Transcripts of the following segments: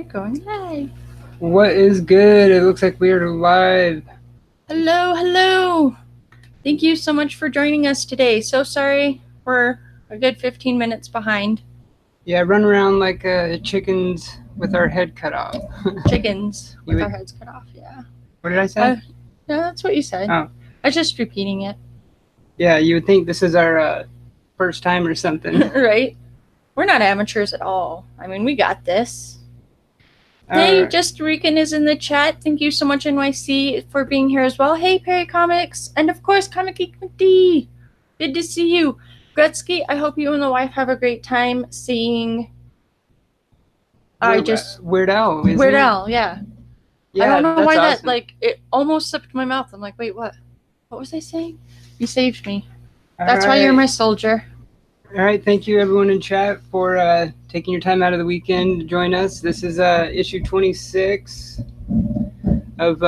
Going live. What is good? It looks like we are live. Hello. Thank you so much for joining us today. So sorry we're a good 15 minutes behind. Yeah, run around like chickens with our head cut off. Chickens with our heads cut off, yeah. What did I say? Yeah, that's what you said. Oh. I was just repeating it. Yeah, you would think this is our first time or something. Right? We're not amateurs at all. I mean, we got this. Hey, Just Rican is in the chat. Thank you so much, NYC, for being here as well. Hey, Perry Comics. And of course, Comic Geek McD. Good to see you. Gretzky, I hope you and the wife have a great time seeing... Weird Al, isn't Weird it? Al, yeah. I don't know why awesome. It almost slipped my mouth. I'm like, wait, what? What was I saying? You saved me. That's why you're my soldier. All right, thank you everyone in chat for taking your time out of the weekend to join us. This is issue 26 of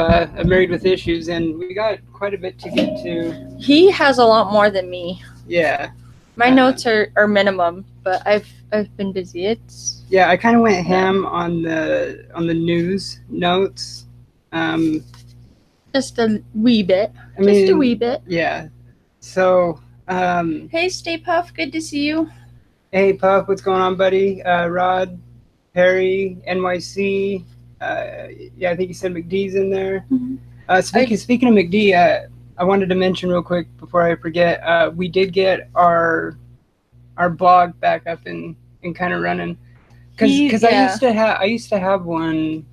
Married with Issues, and we got quite a bit to get to. He has a lot more than me. Yeah. My notes are minimum, but I've been busy. Yeah, I kind of went ham on the news notes. Just a wee bit. Just a wee bit. Yeah. So. Hey, Stay Puff. Good to see you. Hey, Puff. What's going on, buddy? Rod, Perry, NYC. Yeah, I think you said McD's in there. Mm-hmm. Speaking of McD, I wanted to mention real quick before I forget. We did get our blog back up and kind of running. Because I used to have one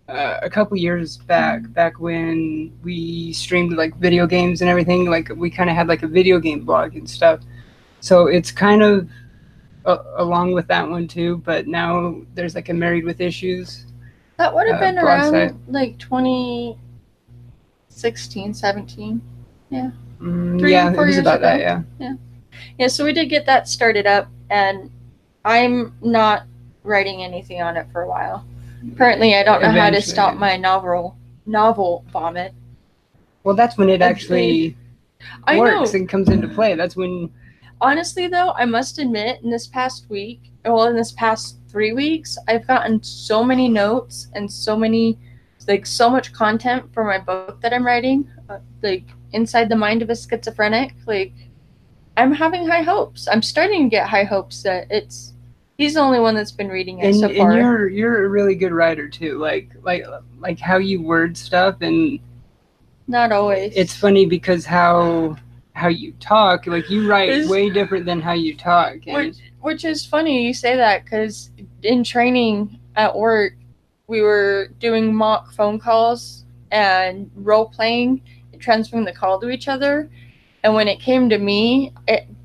a couple years back when we streamed like video games and everything. Like we kind of had like a video game blog and stuff. So it's kind of along with that one too. But now there's like a Married with Issues. That would have been around like 2016, 17. Yeah. 3 or 4 years about ago. That. Yeah. So we did get that started up, and I'm not writing anything on it for a while. Apparently, I don't know how to stop my novel vomit. Well, that's when it actually works and comes into play. That's when... Honestly, though, I must admit, in this past 3 weeks, I've gotten so many notes and so much content for my book that I'm writing, like Inside the Mind of a Schizophrenic. Like, I'm having high hopes. I'm starting to get high hopes that he's the only one that's been reading it so far. And you're a really good writer too. Like how you word stuff, and not always. It's funny because how you talk, like you write way different than how you talk. Which is funny you say that, because in training at work, we were doing mock phone calls and role playing, transferring the call to each other. And when it came to me,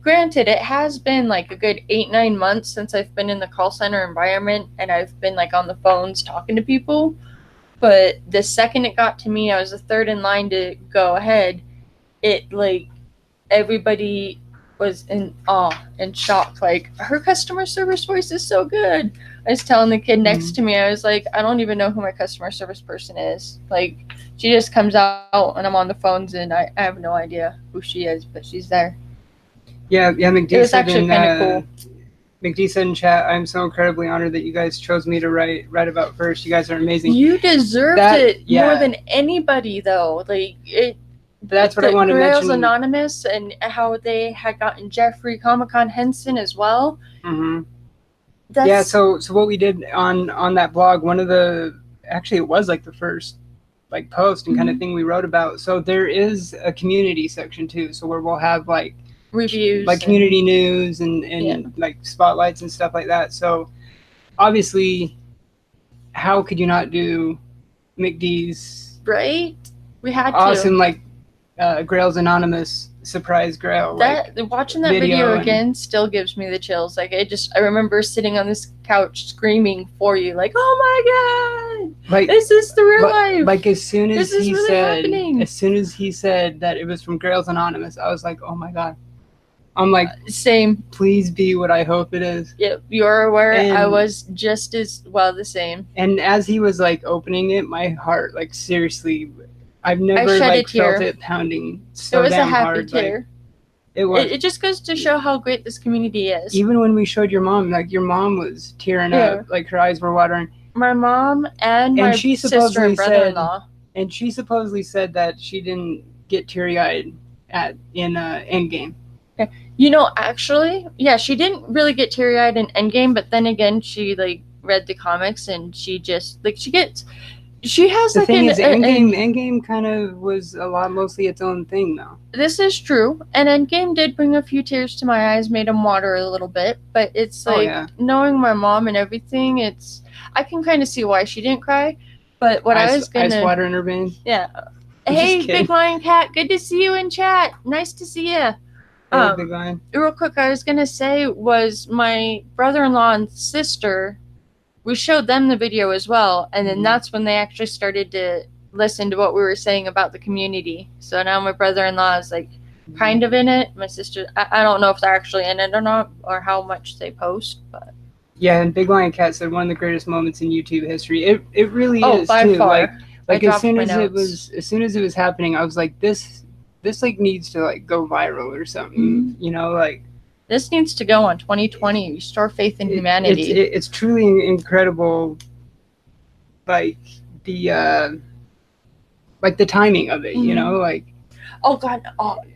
granted, it has been like a good 8-9 months since I've been in the call center environment and I've been like on the phones talking to people. But the second it got to me, I was the third in line to go ahead. It like everybody was in awe and shock. Like, her customer service voice is so good. I was telling the kid next to me, I was like, I don't even know who my customer service person is. Like, she just comes out and I'm on the phones and I have no idea who she is, but she's there. Yeah, McD it was actually kind of cool. McD said in chat, I'm so incredibly honored that you guys chose me to write about first. You guys are amazing. You deserved it more than anybody, though. Like, that's what I want to mention. Grails Anonymous and how they had gotten Jeffrey Comic-Con Henson as well. Mm-hmm. Yeah, so what we did on that blog, actually it was like the first like post and kind of thing we wrote about. So there is a community section too, so where we'll have like reviews, like community news and like spotlights and stuff like that. So obviously, how could you not do McD's? Right, we had awesome like Grails Anonymous surprise Grail. Watching that video again still gives me the chills. Like, I remember sitting on this couch screaming for you, like, oh my god, like, this is the real life. Like as soon as he said that it was from Grails Anonymous, I was like, oh my god. I'm like, same. Please be what I hope it is. Yep, you're aware. I was just as well the same. And as he was like opening it, my heart, like seriously, I've never like felt it pounding so damn hard. It was a happy tear. Like, it was. It just goes to show how great this community is. Even when we showed your mom, like your mom was tearing up, like her eyes were watering. my mom and And my she sister and supposedly said, brother-in-law. and she supposedly said that she didn't get teary-eyed in Endgame. You know, actually, yeah, she didn't really get teary-eyed in Endgame, but then again, she like read the comics and she just like she has The like thing is, Endgame kind of was a lot mostly its own thing, though. This is true, and Endgame did bring a few tears to my eyes, made them water a little bit. But it's like knowing my mom and everything. I can kind of see why she didn't cry. But what I was gonna ice water in her veins. Yeah. Hey, Big Lion Cat, good to see you in chat. Nice to see you. Hey, Big Lion. Real quick, I was gonna say was my brother-in-law and sister. We showed them the video as well, and then that's when they actually started to listen to what we were saying about the community. So now my brother-in-law is like kind of in it. My sister, I don't know if they're actually in it or not, or how much they post, but yeah. And Big Lion Cat said one of the greatest moments in YouTube history. It really is by too. far. Like as soon as it was happening, I was like, this like needs to like go viral or something. You know, like this needs to go on 2020. Restore faith in humanity. It's truly incredible. Like the timing of it, you know, like. Oh God!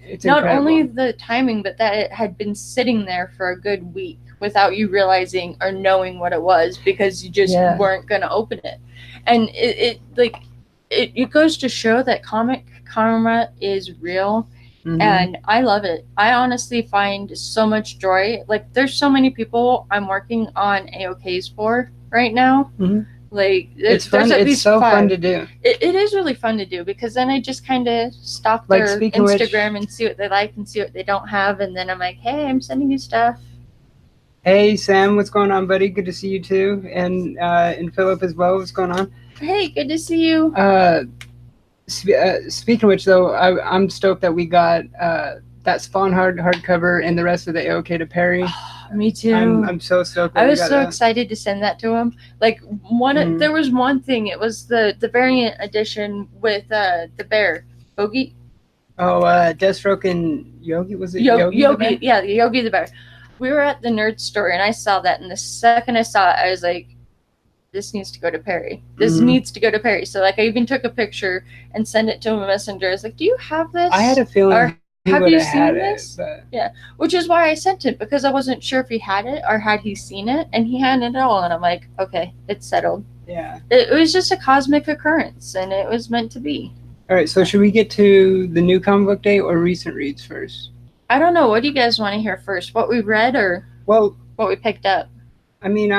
It's not incredible. only the timing, but that it had been sitting there for a good week without you realizing or knowing what it was because you just weren't gonna open it, and it goes to show that comic karma is real. And I love it. I honestly find so much joy. Like, there's so many people I'm working on AOKs for right now. Like, it's fun. It's so fun to do. It is really fun to do because then I just kind of stalk their Instagram and see what they like and see what they don't have, and then I'm like, hey, I'm sending you stuff. Hey Sam, what's going on, buddy? Good to see you too, and Philip as well. What's going on? Hey, good to see you. Speaking of which, though, I'm stoked that we got that Spawn hardcover and the rest of the AOK to Perry. Me too. I'm so stoked. I was so excited to send that to him. Like there was one thing. It was the variant edition with the bear, Bogey. Oh, Deathstroke and Yogi, was it Yogi? Yeah, Yogi the bear. We were at the nerd store and I saw that, and the second I saw it, I was like, this needs to go to Perry. This needs to go to Perry. So like I even took a picture and sent it to him a messenger. I was like, do you have this? I had a feeling. Or have you seen this? But... Yeah, which is why I sent it, because I wasn't sure if he had it or had he seen it, and he hadn't at all. And I'm like, okay, it's settled. Yeah. It was just a cosmic occurrence, and it was meant to be. All right, so should we get to the new comic book day or recent reads first? I don't know. What do you guys want to hear first? What we read or what we picked up? I mean,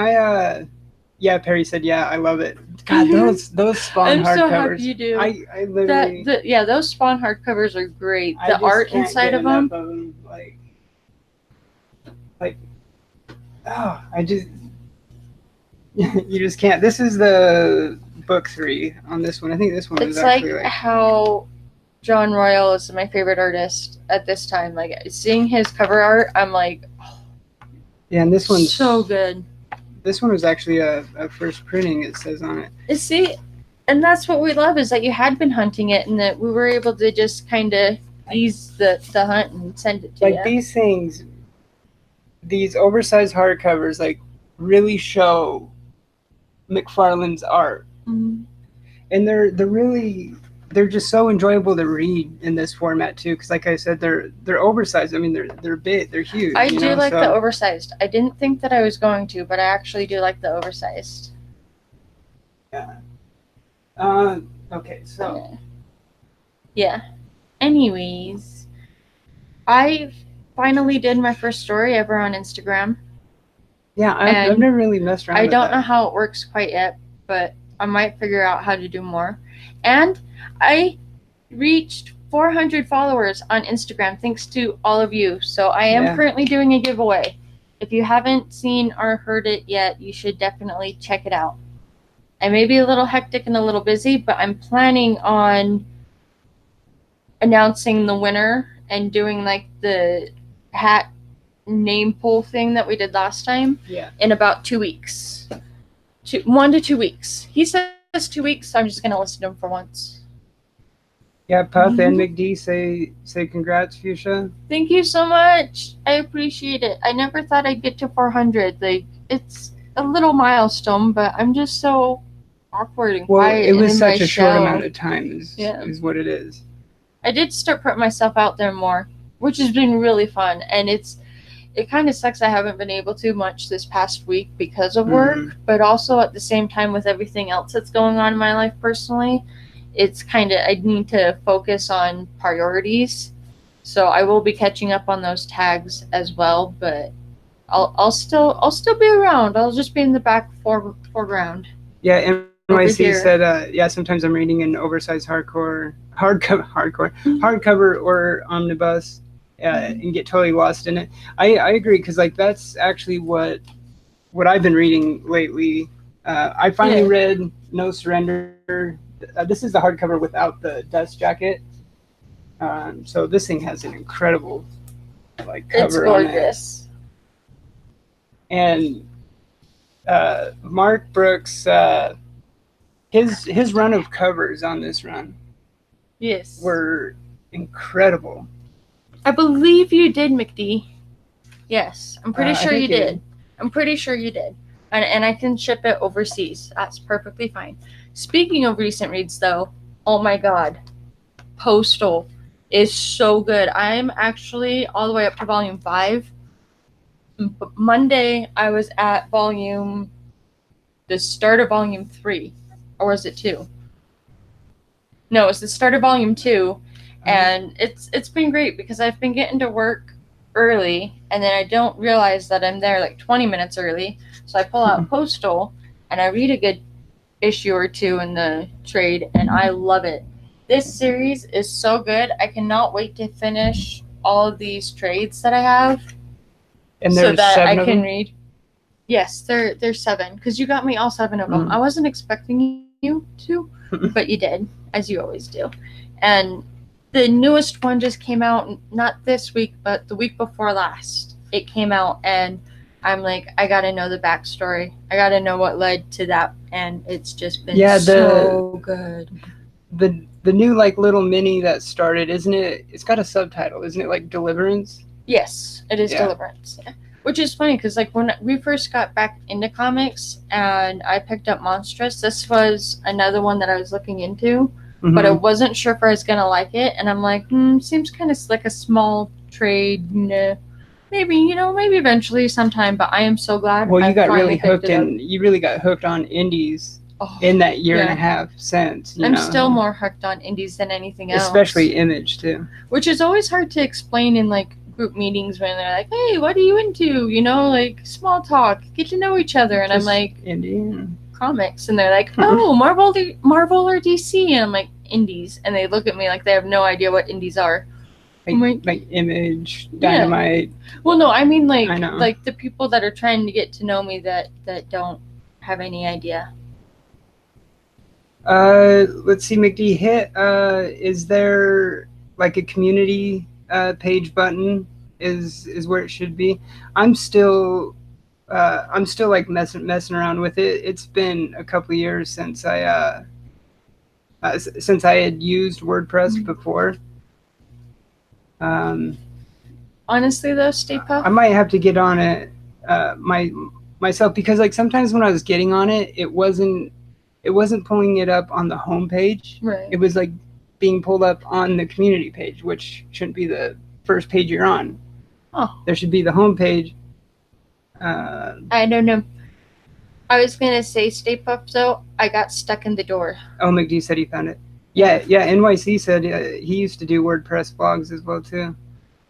yeah, Perry said, yeah, I love it. God, those Spawn hardcovers. I'm so happy you do. I literally... those Spawn hardcovers are great. The art inside of them. Like, oh, I just... you just can't. This is the book 3 on this one. I think this one is actually like how John Royal is my favorite artist at this time. Like, seeing his cover art, I'm like... Oh, yeah, and this one's... so good. This one was actually a first printing, it says on it. See, and that's what we love, is that you had been hunting it and that we were able to just kind of ease the hunt and send it to you. Like, these things, these oversized hardcovers, like, really show McFarlane's art. And they're just so enjoyable to read in this format too, because like I said, they're oversized. I mean, they're big, they're huge. I do like the oversized. I didn't think that I was going to, but I actually do like the oversized. Yeah. Okay, so. Yeah. Anyways, I finally did my first story ever on Instagram. Yeah, I've never really messed around. I don't know how it works quite yet, but I might figure out how to do more. And I reached 400 followers on Instagram thanks to all of you. So I am currently doing a giveaway. If you haven't seen or heard it yet, you should definitely check it out. I may be a little hectic and a little busy, but I'm planning on announcing the winner and doing like the hat name pull thing that we did last time in about 2 weeks. 1 to 2 weeks. He says 2 weeks, so I'm just gonna listen to him for once. Yeah, Puff and McD say congrats, Fuchsia. Thank you so much. I appreciate it. I never thought I'd get to 400. Like, it's a little milestone, but I'm just so awkward and quiet. It was and such a short shell. amount of time is what it is. I did start putting myself out there more, which has been really fun, and it kind of sucks I haven't been able to much this past week because of work, but also at the same time with everything else that's going on in my life personally, it's kind of, I need to focus on priorities. So I will be catching up on those tags as well, but I'll still be around. I'll just be in the back foreground. Yeah, NYC said, yeah, sometimes I'm reading an oversized hardcover or omnibus, and get totally lost in it. I agree, because like that's actually what I've been reading lately. I finally read No Surrender. This is the hardcover without the dust jacket. So this thing has an incredible like cover. It's gorgeous. On it. And Mark Brooks, his run of covers on this run, were incredible. I believe you did, McD. Yes, I'm pretty sure you did. I'm pretty sure you did. And I can ship it overseas. That's perfectly fine. Speaking of recent reads, though, oh my god, Postal is so good. I'm actually all the way up to volume 5. Monday, I was at the start of volume 3. Or was it 2? No, it's the start of volume 2. And it's been great because I've been getting to work early, and then I don't realize that I'm there like 20 minutes early. So I pull out Postal, and I read a good issue or 2 in the trade, and I love it. This series is so good. I cannot wait to finish all of these trades that I have, and so that I can read. Yes, there's 7, because you got me all 7 of them. I wasn't expecting you to, but you did, as you always do. And the newest one just came out, not this week, but the week before last. It came out, and I'm like, I gotta know the backstory. I gotta know what led to that, and it's just been so good. The new like little mini that started, isn't it? It's got a subtitle, isn't it? Like Deliverance. Yes, it is Deliverance. Yeah. Which is funny because like when we first got back into comics and I picked up Monstrous, this was another one that I was looking into. But I wasn't sure if I was gonna like it, and I'm like, seems kind of like a small trade. Maybe eventually sometime. But I am so glad. Well, you got really hooked, and you really got hooked on indies in that year and a half since. I'm still more hooked on indies than anything else. Especially Image too. Which is always hard to explain in like group meetings when they're like, "Hey, what are you into?" Like small talk, get to know each other, and I'm like, indie comics, and they're like, "Oh, Marvel or DC," and I'm like, indies, and they look at me like they have no idea what indies are. Like Image, Dynamite. Yeah. Well, no, I mean like the people that are trying to get to know me that don't have any idea. Let's see, McD, hit. Is there like a community page button? Is where it should be. I'm still like messing around with it. It's been a couple of years since I had used WordPress before. Honestly, though, Stay Puft, I might have to get on it myself, because like sometimes when I was getting on it, it wasn't pulling it up on the home page. Right. It was like being pulled up on the community page, which shouldn't be the first page you're on. Oh. There should be the home page. I don't know. I was gonna say, Stay Puft, though, I got stuck in the door. Oh, McD said he found it. Yeah. NYC said he used to do WordPress blogs as well too.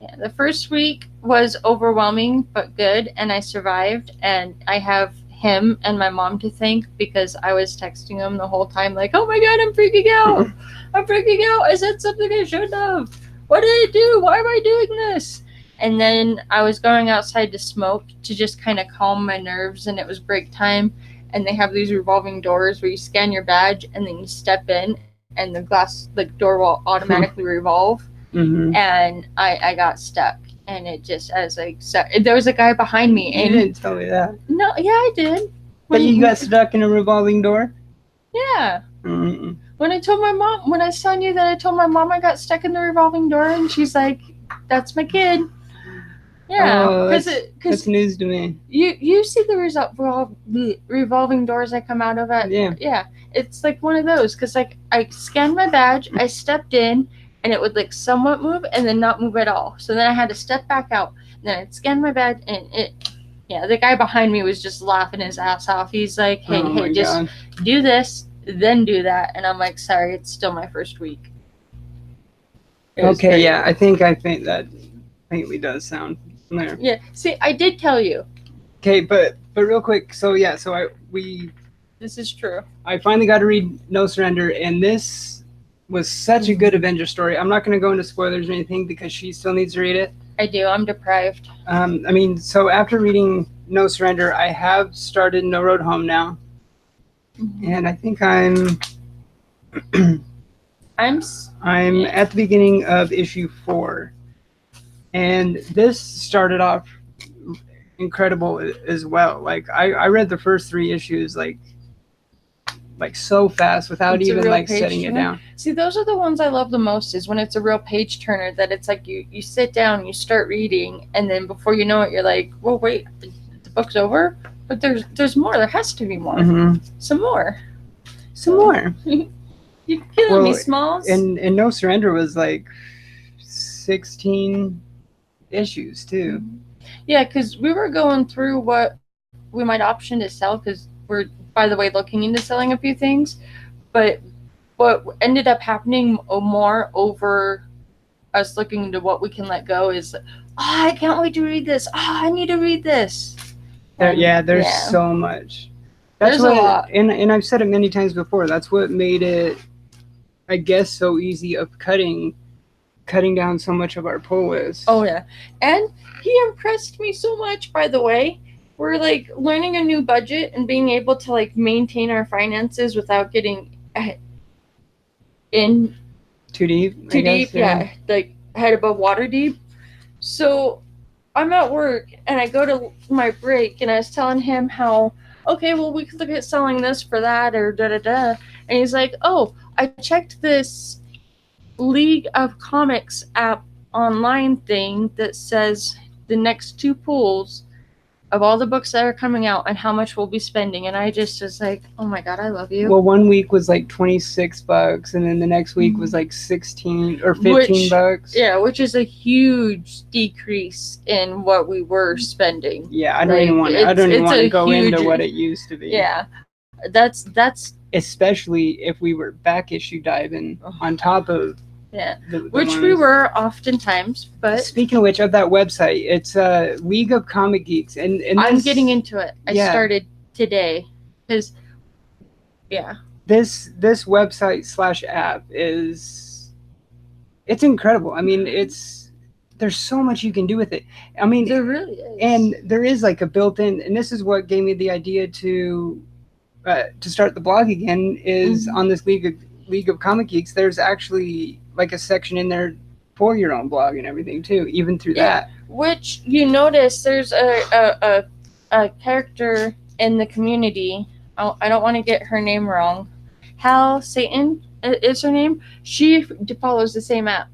Yeah, the first week was overwhelming but good, and I survived. And I have him and my mom to thank, because I was texting him the whole time like, "Oh my god, I'm freaking out! I'm freaking out! I said something I shouldn't have. What did I do? Why am I doing this?" And then I was going outside to smoke to just kind of calm my nerves, and it was break time. And they have these revolving doors where you scan your badge and then you step in, and the door will automatically revolve. And I got stuck, and it just, there was a guy behind me. And you didn't tell me that. No, yeah, I did. But you got stuck in a revolving door? Yeah. When I told my mom, when I was telling you that I told my mom I got stuck in the revolving door, and she's like, "That's my kid." Yeah, Oh, because that's news to me. you see the revolving doors I come out of at. Yeah. It's like one of those because like I scanned my badge, I stepped in, and it would like somewhat move and then not move at all. So then I had to step back out. And then I'd scan my badge and the guy behind me was just laughing his ass off. He's like, hey, just do this, then do that. And I'm like, sorry, it's still my first week. Okay, great. Yeah, I think that faintly does sound familiar. Yeah, see, I did tell you. Okay, but real quick, so This is true. I finally got to read No Surrender, and this was such a good Avenger story. I'm not going to go into spoilers or anything because she still needs to read it. I do. I'm deprived. I mean, so after reading No Surrender, I have started No Road Home now, and I think I'm at the beginning of issue 4, and this started off incredible as well. Like I read the first 3 issues like so fast without even like setting it down. See, those are the ones I love the most, is when it's a real page turner, that it's like you sit down, you start reading, and then before you know it, you're like, well, wait, the book's over? But there's more. There has to be more. Mm-hmm. Some more. You're killing me, Smalls. And No Surrender was like 16 issues too. Yeah, because we were going through what we might option to sell, because we're, by the way, looking into selling a few things. But what ended up happening more over us looking into what we can let go is, I can't wait to read this. I need to read this. There's so much. That's a lot. And I've said it many times before. That's what made it, I guess, so easy of cutting down so much of our pull list. Oh yeah, and he impressed me so much. By the way, we're like learning a new budget and being able to like maintain our finances without getting in too deep. Yeah, like head above water deep. So I'm at work and I go to my break and I was telling him how, okay, well, we could look at selling this for that or da-da-da. And he's like, oh, I checked this League of Comics app online thing that says the next 2 pools of all the books that are coming out and how much we'll be spending. And I just was like, oh my God, I love you. Well, one week was like $26 and then the next week was like 16 or $15. Yeah, which is a huge decrease in what we were spending. Yeah, I don't even want to go into what it used to be. Yeah. That's especially if we were back issue diving on top of which we were oftentimes. But speaking of which, of that website, it's League of Comic Geeks, and I'm getting into it. I started today because this website / app it's incredible. I mean, there's so much you can do with it. I mean, there really is, and there is like a built-in, and this is what gave me the idea to start the blog again, is on this League of Comic Geeks, there's actually like a section in there for your own blog and everything too, even through that. Which you notice there's a character in the community. I don't want to get her name wrong. Hal Satan is her name. She follows the same app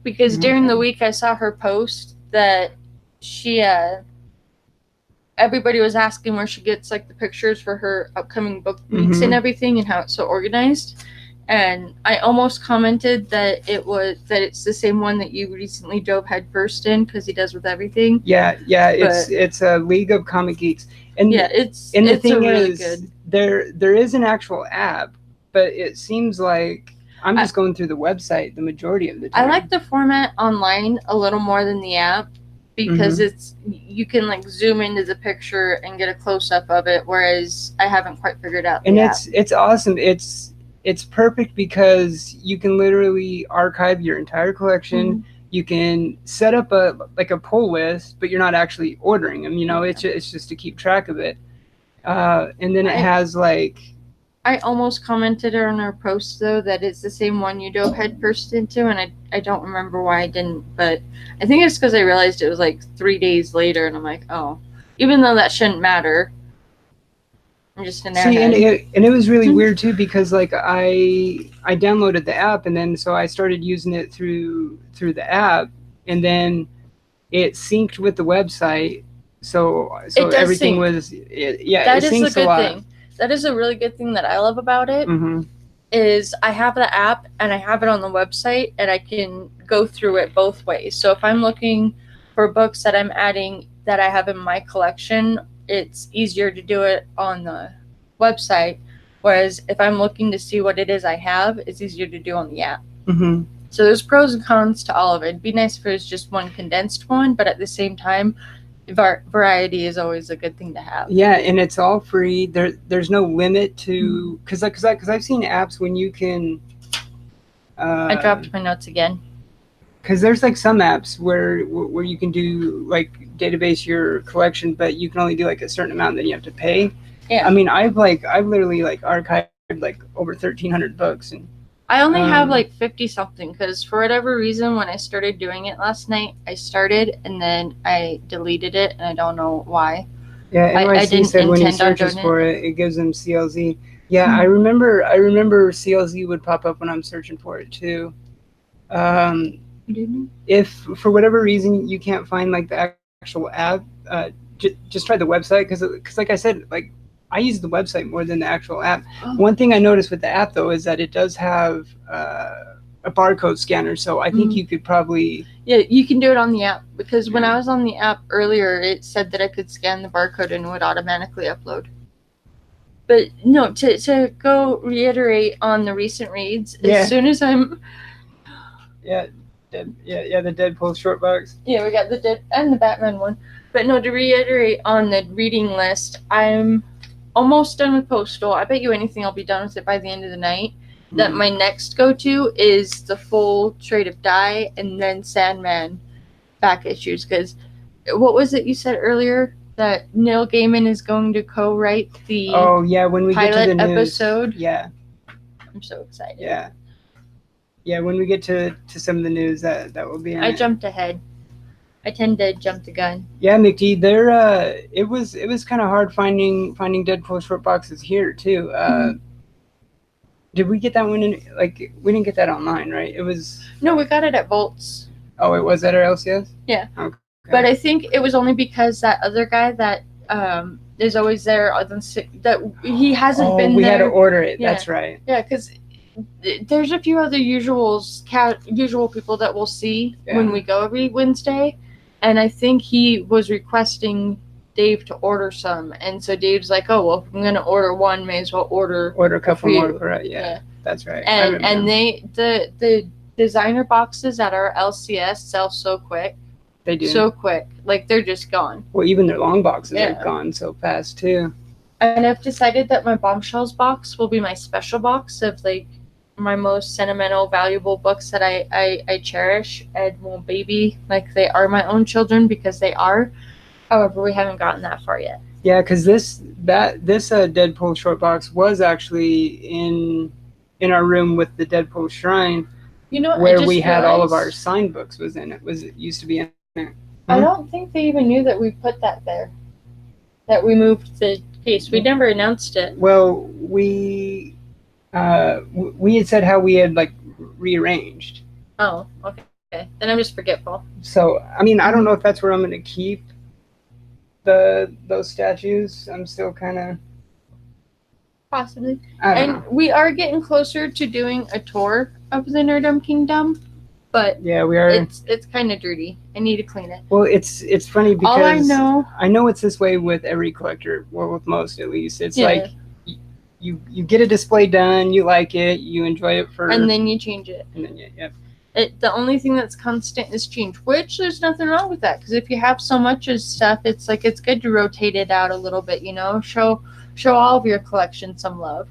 because during the week I saw her post that she everybody was asking where she gets like the pictures for her upcoming book weeks and everything and how it's so organized. And I almost commented that it's the same one that you recently dove headfirst in, because he does with everything. It's a League of Comic Geeks, and the thing is, good. There is an actual app, but it seems like I'm just going through the website the majority of the time. I like the format online a little more than the app, because you can like zoom into the picture and get a close up of it, whereas I haven't quite figured out. And it's awesome. It's perfect because you can literally archive your entire collection. You can set up a pull list, but you're not actually ordering them. You know, it's just to keep track of it. And then it has like. I almost commented on our post though that it's the same one you dove headfirst into, and I don't remember why I didn't, but I think it's because I realized it was like 3 days later, and I'm like, oh, even though that shouldn't matter. I'm just an airhead. And it was really weird too, because like I downloaded the app, and then so I started using it through the app, and then it synced with the website, so It does everything sync. was yeah. That it is a syncs a good lot. thing. That is a really good thing that I love about it. Mm-hmm. Is I have the app and I have it on the website and I can go through it both ways. So if I'm looking for books that I'm adding that I have in my collection, it's easier to do it on the website. Whereas if I'm looking to see what it is I have, it's easier to do on the app. Mm-hmm. So there's pros and cons to all of it. It'd be nice if it was just one condensed one, but at the same time, variety is always a good thing to have. Yeah, and it's all free. There's no limit to because I've seen apps when you can. I dropped my notes again. Because there's like some apps where you can do like database your collection, but you can only do like a certain amount, then you have to pay. Yeah. I mean, I've literally like archived like over 1,300 books, and I only have like 50 something because for whatever reason, when I started doing it last night, I started and then I deleted it, and I don't know why. Yeah, NYC said when he searches for it, it gives him CLZ. Yeah, I remember CLZ would pop up when I'm searching for it too. If for whatever reason you can't find like the actual app, just try the website because like I said, like I use the website more than the actual app. Oh. One thing I noticed with the app though is that it does have a barcode scanner, so I think you could probably you can do it on the app because when I was on the app earlier, it said that I could scan the barcode and it would automatically upload. But no, to go reiterate on the recent reads, as soon as I'm the Deadpool short box. Yeah, we got the Dead and the Batman one. But no, to reiterate on the reading list, I'm almost done with Postal. I bet you anything I'll be done with it by the end of the night. That my next go-to is the full Trade of Die and then Sandman back issues. Because what was it you said earlier? That Neil Gaiman is going to co-write the when we pilot get to the news, episode. Yeah. I'm so excited. Yeah. Yeah, when we get to some of the news, that will be. I jumped ahead. I tend to jump the gun. Yeah, McD, there. It was kind of hard finding Deadpool short boxes here too. Did we get that one in? Like, we didn't get that online, right? It was. No, we got it at Volts. Oh, it was at our LCS. Yeah. Okay. But I think it was only because that other guy that is always there that he hasn't been there. We had to order it. Yeah. That's right. Yeah, because there's a few other usual people that we'll see when we go every Wednesday, and I think he was requesting Dave to order some, and so Dave's like, "Oh well, if I'm gonna order one, may as well order a couple more." Right? Yeah, that's right. And the designer boxes at our LCS sell so quick. They do so quick, like they're just gone. Well, even their long boxes are gone so fast too. And I've decided that my Bombshells box will be my special box of like my most sentimental, valuable books that I cherish and will baby like they are my own children because they are. However, we haven't gotten that far yet. Yeah, because this Deadpool short box was actually in our room with the Deadpool Shrine. You know, where we had all of our signed books was in it. It used to be in there. I don't think they even knew that we put that there. That we moved the case. We never announced it. Well, we had said how we had like rearranged. Oh, okay. Then I'm just forgetful. So I mean, I don't know if that's where I'm going to keep those statues. I'm still kind of possibly. I don't know. We are getting closer to doing a tour of the Nerdum Kingdom, but yeah, we are. It's kind of dirty. I need to clean it. Well, it's funny because all I know it's this way with every collector, well, with most at least. It's like you get a display done, you like it, you enjoy it and then you change it. And then yep. The only thing that's constant is change, which there's nothing wrong with that because if you have so much of stuff, it's like it's good to rotate it out a little bit, you know, show all of your collection some love.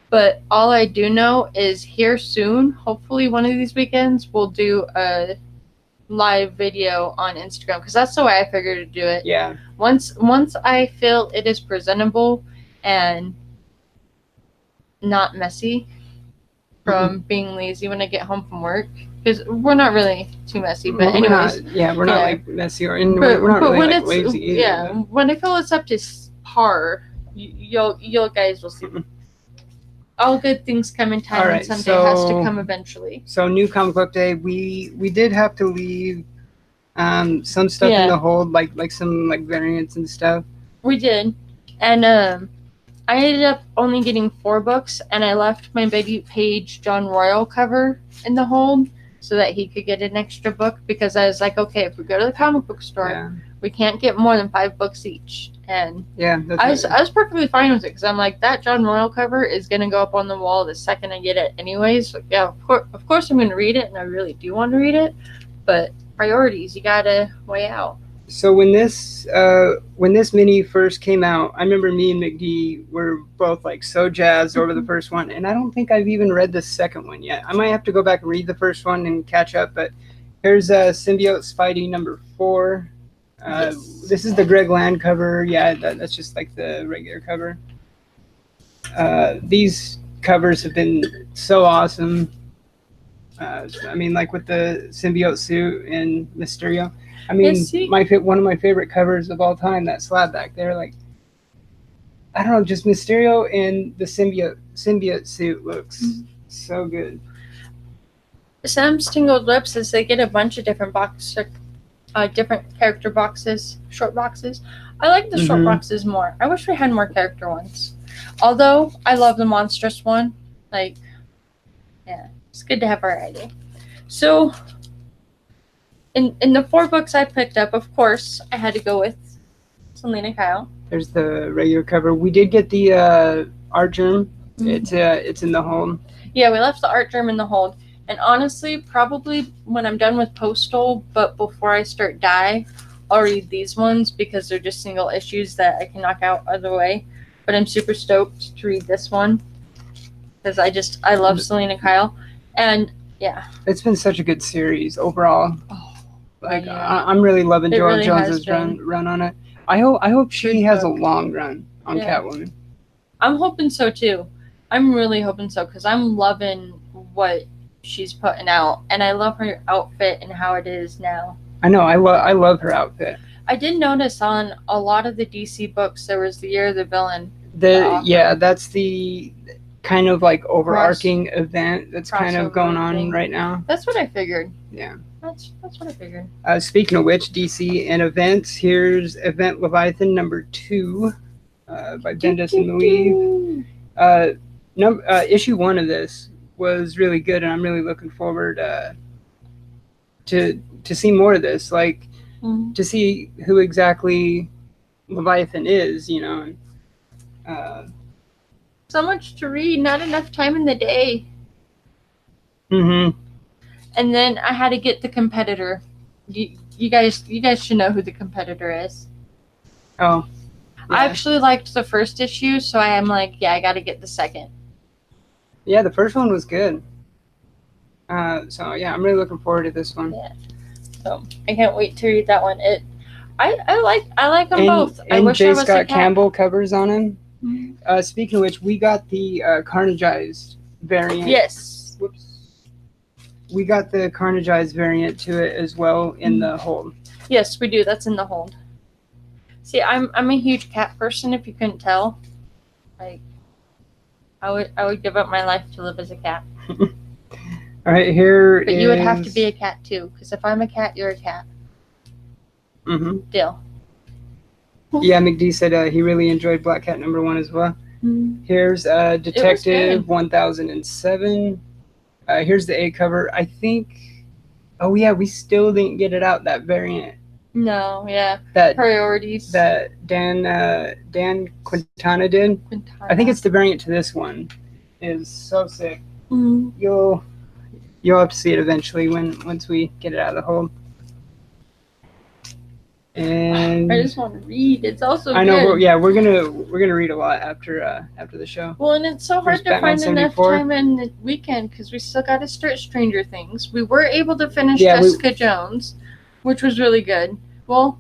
But all I do know is here soon, hopefully one of these weekends, we'll do a live video on Instagram because that's the way I figured to do it. Yeah. Once I feel it is presentable and not messy from being lazy when I get home from work. Because we're not really too messy, but anyways. We're not like messy we're not really like lazy either. Yeah, when I feel it's up to par, you guys will see. All good things come in time, and someday has to come eventually. So new comic book day, we did have to leave Some stuff in the hold, like some like variants and stuff. We did, and I ended up only getting 4 books, and I left my Betty Page John Royal cover in the hold so that he could get an extra book, because I was like, okay, if we go to the comic book store, we can't get more than 5 books each. And I was perfectly fine with it, because I'm like, that John Royal cover is going to go up on the wall the second I get it anyways. So, yeah, of course I'm going to read it, and I really do want to read it, but priorities, you got to weigh out. So when this mini first came out, I remember me and McD were both like so jazzed over the first one, and I don't think I've even read the second one yet. I might have to go back and read the first one and catch up. But here's Symbiote Spidey number 4. This is the Greg Land cover. Yeah, that's just like the regular cover. These covers have been so awesome. I mean, like with the symbiote suit and Mysterio. I mean, one of my favorite covers of all time, that slab back there, like, I don't know, just Mysterio and the symbiote suit looks so good. Sam's Tingled Lips is they get a bunch of different different character boxes, short boxes. I like the short boxes more. I wish we had more character ones. Although, I love the monstrous one. Like, yeah, it's good to have variety. So, in the 4 books I picked up, of course, I had to go with Selena Kyle. There's the regular cover. We did get the art germ. It's in the hold. Yeah, we left the art germ in the hold. And honestly, probably when I'm done with Postal, but before I start Die, I'll read these ones because they're just single issues that I can knock out either way. But I'm super stoked to read this one because I love Selena Kyle. And yeah. It's been such a good series overall. Like, I'm really loving Joelle Jones's run on it. I hope she has a long run on Catwoman. I'm hoping so too. I'm really hoping so, because I'm loving what she's putting out, and I love her outfit and how it is now. I know. I love her outfit. I did notice on a lot of the DC books there was the Year of the Villain. That's the kind of like overarching event that's kind of going on right now. That's what I figured. Yeah. That's what I figured. Speaking of which, DC and events, here's Event Leviathan number 2 by Bendis and Louise. Issue 1 of this was really good, and I'm really looking forward to see more of this. Like, to see who exactly Leviathan is, you know. So much to read, not enough time in the day. And then I had to get the competitor. You guys should know who the competitor is. Oh. Yeah. I actually liked the first issue, so I am like, yeah, I got to get the second. Yeah, the first one was good. So yeah, I'm really looking forward to this one. Yeah. So I can't wait to read that one. I like them both. I wish J. Scott Campbell covers on him. Speaking of which, we got the Carnageized variant. Yes. Whoops. We got the Carnageized variant to it as well in the hold. Yes, we do. That's in the hold. See, I'm a huge cat person. If you couldn't tell, like, I would give up my life to live as a cat. All right, but you would have to be a cat too, because if I'm a cat, you're a cat. Deal. Yeah, McD said he really enjoyed Black Cat number 1 as well. Here's Detective 1007. Here's the A cover. I think. Oh yeah, we still didn't get it out, that variant. No, yeah. That priorities. That Dan Quintana did. I think it's the variant to this one. Is so sick. You'll have to see it eventually once we get it out of the hold. And I just want to read. It's also I know. We're gonna read a lot after the show. Well, and it's so hard to find enough time in the weekend because we still got to start Stranger Things. We were able to finish Jessica Jones, which was really good. Well,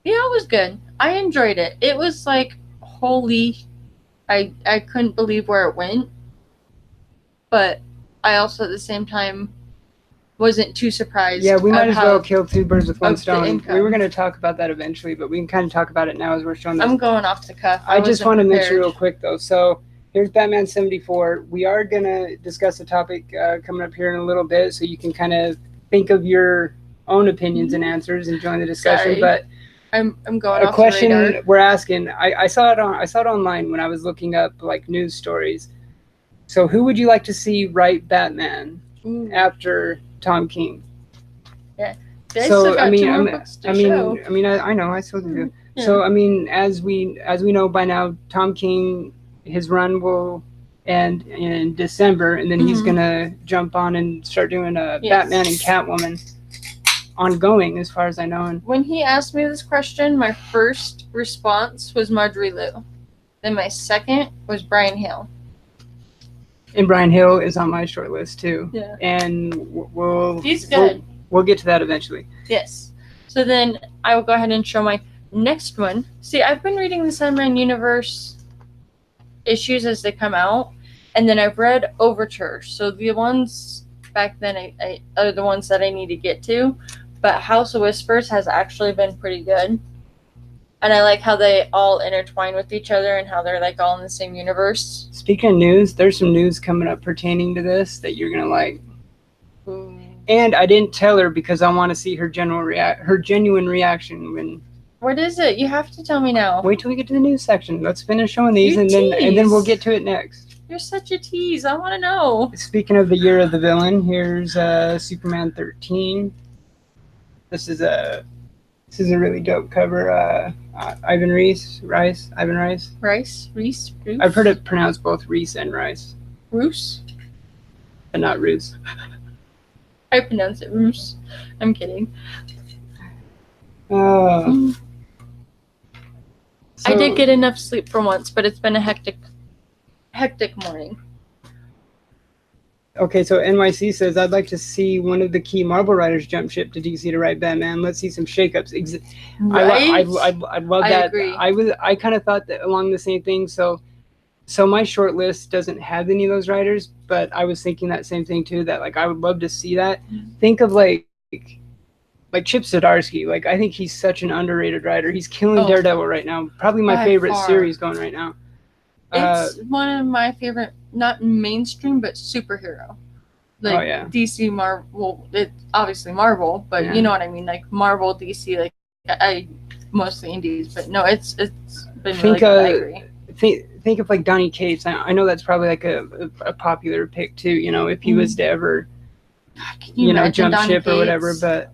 yeah, it was good. I enjoyed it. It was like, holy, I couldn't believe where it went, but I also at the same time wasn't too surprised. Yeah, we might as well kill 2 birds with 1 stone. We were going to talk about that eventually, but we can kind of talk about it now as we're showing this. I'm going off the cuff. I just want to mention real quick, though. So here's Batman 74. We are going to discuss a topic coming up here in a little bit, so you can kind of think of your own opinions and answers and join the discussion. Sorry. But I'm going a off question the radar. we're asking. I saw it online when I was looking up like news stories. So who would you like to see write Batman after Tom King? Yeah. So I mean, I know I still do. Yeah. So I mean, as we know by now, Tom King, his run will end in December, and then he's gonna jump on and start doing Batman and Catwoman ongoing, as far as I know. And when he asked me this question, my first response was Marjorie Liu. Then my second was Brian Hill. And Brian Hill is on my short list too. Yeah. And he's good. We'll get to that eventually. Yes. So then I will go ahead and show my next one. See, I've been reading the Sandman Universe issues as they come out, and then I've read Overture. So the ones back then I are the ones that I need to get to. But House of Whispers has actually been pretty good. And I like how they all intertwine with each other and how they're like all in the same universe. Speaking of news, there's some news coming up pertaining to this that you're gonna like. And I didn't tell her because I want to see her genuine reaction when. What is it? You have to tell me now. Wait till we get to the news section. Let's finish showing these, and then we'll get to it next. You're such a tease. I want to know. Speaking of the year of the villain, here's Superman 13. This is a really dope cover. Ivan Reis. Reese. I've heard it pronounced both Reese and Rice. Roos? But not Roos. I pronounce it Roos. I'm kidding. So, I did get enough sleep for once, but it's been a hectic morning. Okay, so NYC says, I'd like to see one of the key Marvel writers jump ship to DC to write Batman. Let's see some shakeups. Right? I'd love that. I agree. I kind of thought that along the same thing. So my short list doesn't have any of those writers, but I was thinking that same thing too, that like I would love to see that. Think of like Chip Zdarsky. Like I think he's such an underrated writer. He's killing Daredevil right now. Probably my favorite series going right now. It's one of my favorite, not mainstream, but superhero. Like DC, Marvel. It's obviously Marvel, but you know what I mean. Like Marvel, DC. Like I mostly indies, but no, it's been really good. I agree. Think of like Donny Cates. I know that's probably like a popular pick too. You know, if he was to ever, jump Donny ship Cates? or whatever. But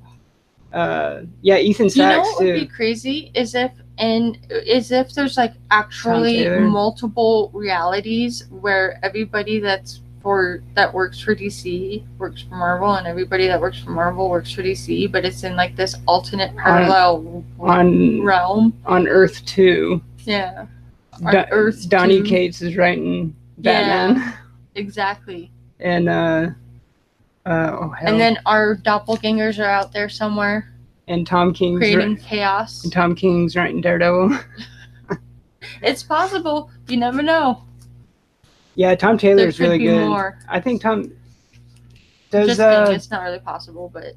Ethan Sachs You know what too. would be crazy is if there's like actually multiple realities where everybody that works for DC works for Marvel, and everybody that works for Marvel works for DC, but it's in like this alternate parallel realm on Earth 2. Yeah. Earth Donny Cates is writing Batman. Yeah, exactly. And and then our doppelgangers are out there somewhere. And Tom King's creating chaos. And Tom King's writing Daredevil. It's possible. You never know. Yeah, Tom Taylor's really good. More. I think Tom. Just kidding. It's not really possible, but.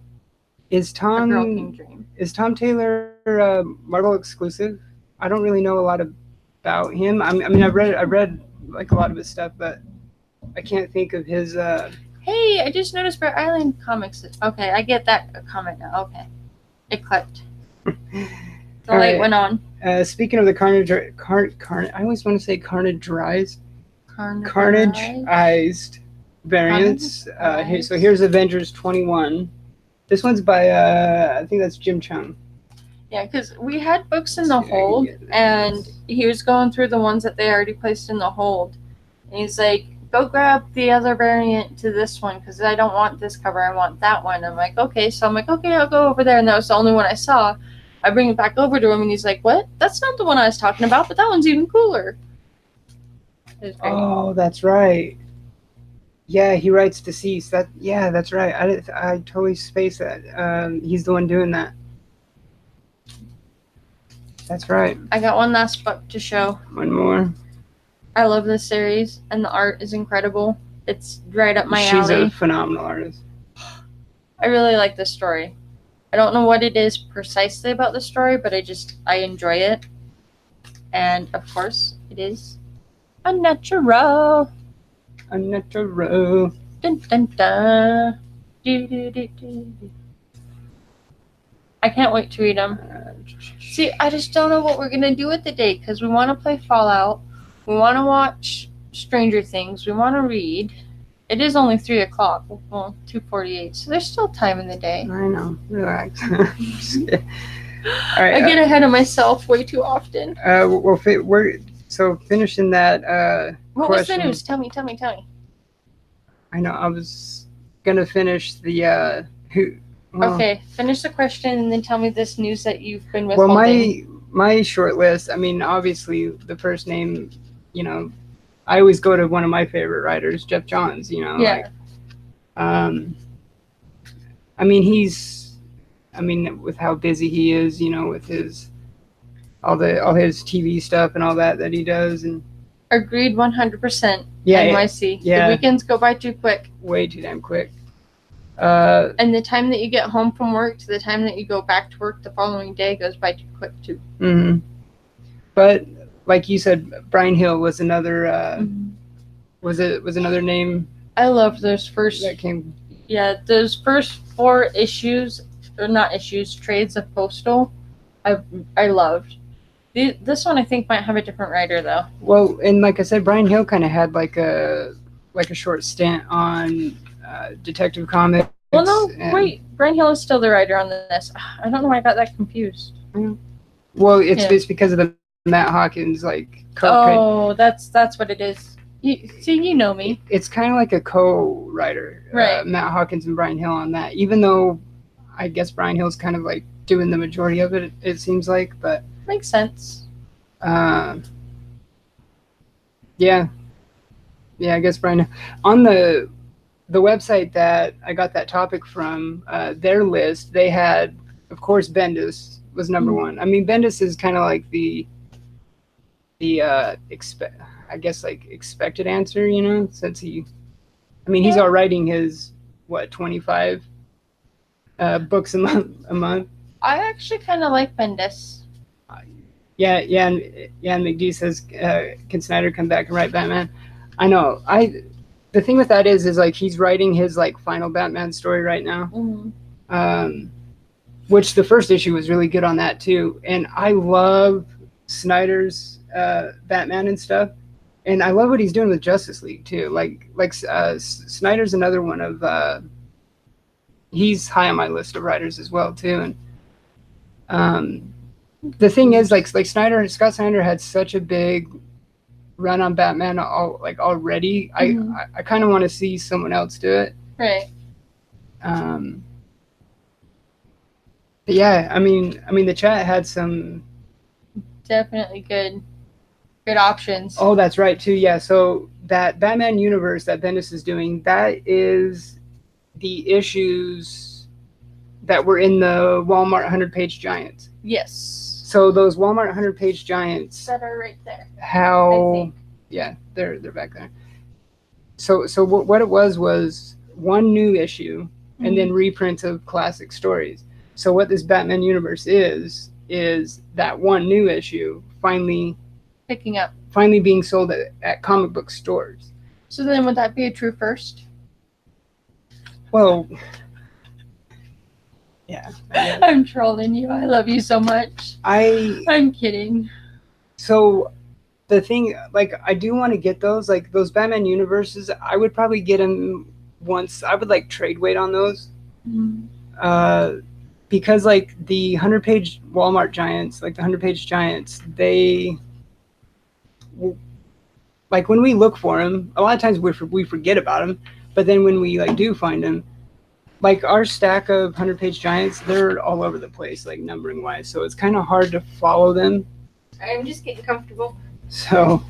Is Tom? A girl king dream. Is Tom Taylor Marvel exclusive? I don't really know a lot about him. I mean, I've read like a lot of his stuff, but I can't think of his. Hey, I just noticed Brett Island comics. Okay, I get that comment now. Okay, it clicked. The light went on. Speaking of the Carnage, I always want to say Carnageized variants. So here's Avengers 21. This one's by I think that's Jim Chung. Yeah, because we had books in the hold, and he was going through the ones that they already placed in the hold, and he's like, go grab the other variant to this one because I don't want this cover, I want that one. I'm like, okay. So I'm like, okay, I'll go over there. And that was the only one I saw. I bring it back over to him and he's like, what? That's not the one I was talking about, but that one's even cooler. Oh, that's right. Yeah, he writes Deceased. That's right. I totally spaced that. He's the one doing that. That's right. I got one last book to show. One more. I love this series, and the art is incredible. It's right up my alley. She's a phenomenal artist. I really like this story. I don't know what it is precisely about the story, but I enjoy it. And, of course, it is Unnatural. Unnatural. Dun, dun, dun. Do, do, do, do. I can't wait to read them. See, I just don't know what we're going to do with the day because we want to play Fallout. We want to watch Stranger Things. We want to read. It is only 3 o'clock. Well, 2:48. So there's still time in the day. I know. Relax. All right. I get ahead of myself way too often. We're finishing that. What question. was the news? Tell me. I know. I was gonna finish the who. Well, okay, finish the question and then tell me this news that you've been with. Well, my short list. I mean, obviously, the first name. You know, I always go to one of my favorite writers, Jeff Johns. You know, yeah. I mean, with how busy he is, you know, with his all his TV stuff and all that he does, and agreed 100%. Yeah, NYC. Yeah. The weekends go by too quick. Way too damn quick. And the time that you get home from work to the time that you go back to work the following day goes by too quick too. Mm-hmm. But like you said, Brian Hill was another. Was another name. I love those first. That came. Yeah, those first 4 issues, or not issues, trades of Postal. I loved. This one I think might have a different writer though. Well, and like I said, Brian Hill kind of had like a short stint on Detective Comics. Well, no, wait. Brian Hill is still the writer on this. I don't know why I got that confused. Well, it's because of the Matt Hawkins like. Oh, that's what it is. You know me. It's kind of like a co-writer, right? Matt Hawkins and Brian Hill on that. Even though, I guess Brian Hill's kind of like doing the majority of it. It seems like, but makes sense. Yeah. I guess Brian on the website that I got that topic from, their list, they had, of course, Bendis was number one. I mean, Bendis is kind of like the expected answer, you know, since he's all writing his 25 books a month. I actually kind of like Bendis. Yeah, and McD says, can Snyder come back and write Batman? I know. The thing with that is like he's writing his like final Batman story right now. Mm-hmm. Which the first issue was really good on that too. And I love Snyder's Batman and stuff. And I love what he's doing with Justice League too. Like Snyder's another one of he's high on my list of writers as well too. And the thing is, like Scott Snyder had such a big run on Batman already. Mm-hmm. I kind of want to see someone else do it. Right. But yeah, I mean the chat had some definitely good options. Oh, that's right too. Yeah, so that Batman universe that Bendis is doing, that is the issues that were in the Walmart 100-page giants. Yes. So those Walmart 100-page giants that are right there. Yeah, they're back there. So what it was one new issue, mm-hmm. and then reprints of classic stories. So what this Batman universe is that one new issue finally being sold at comic book stores. So then would that be a true first? Well, yeah. I'm trolling you. I love you so much. I'm kidding. So the thing, like, I do want to get those Batman universes. I would probably get them once. I would like trade weight on those. Mm-hmm. Because like the 100-page Walmart giants, like the 100-page giants, they, like when we look for them, a lot of times we forget about them. But then when we like do find them, like our stack of 100-page giants, they're all over the place, like numbering wise. So it's kind of hard to follow them. I'm just getting comfortable. So,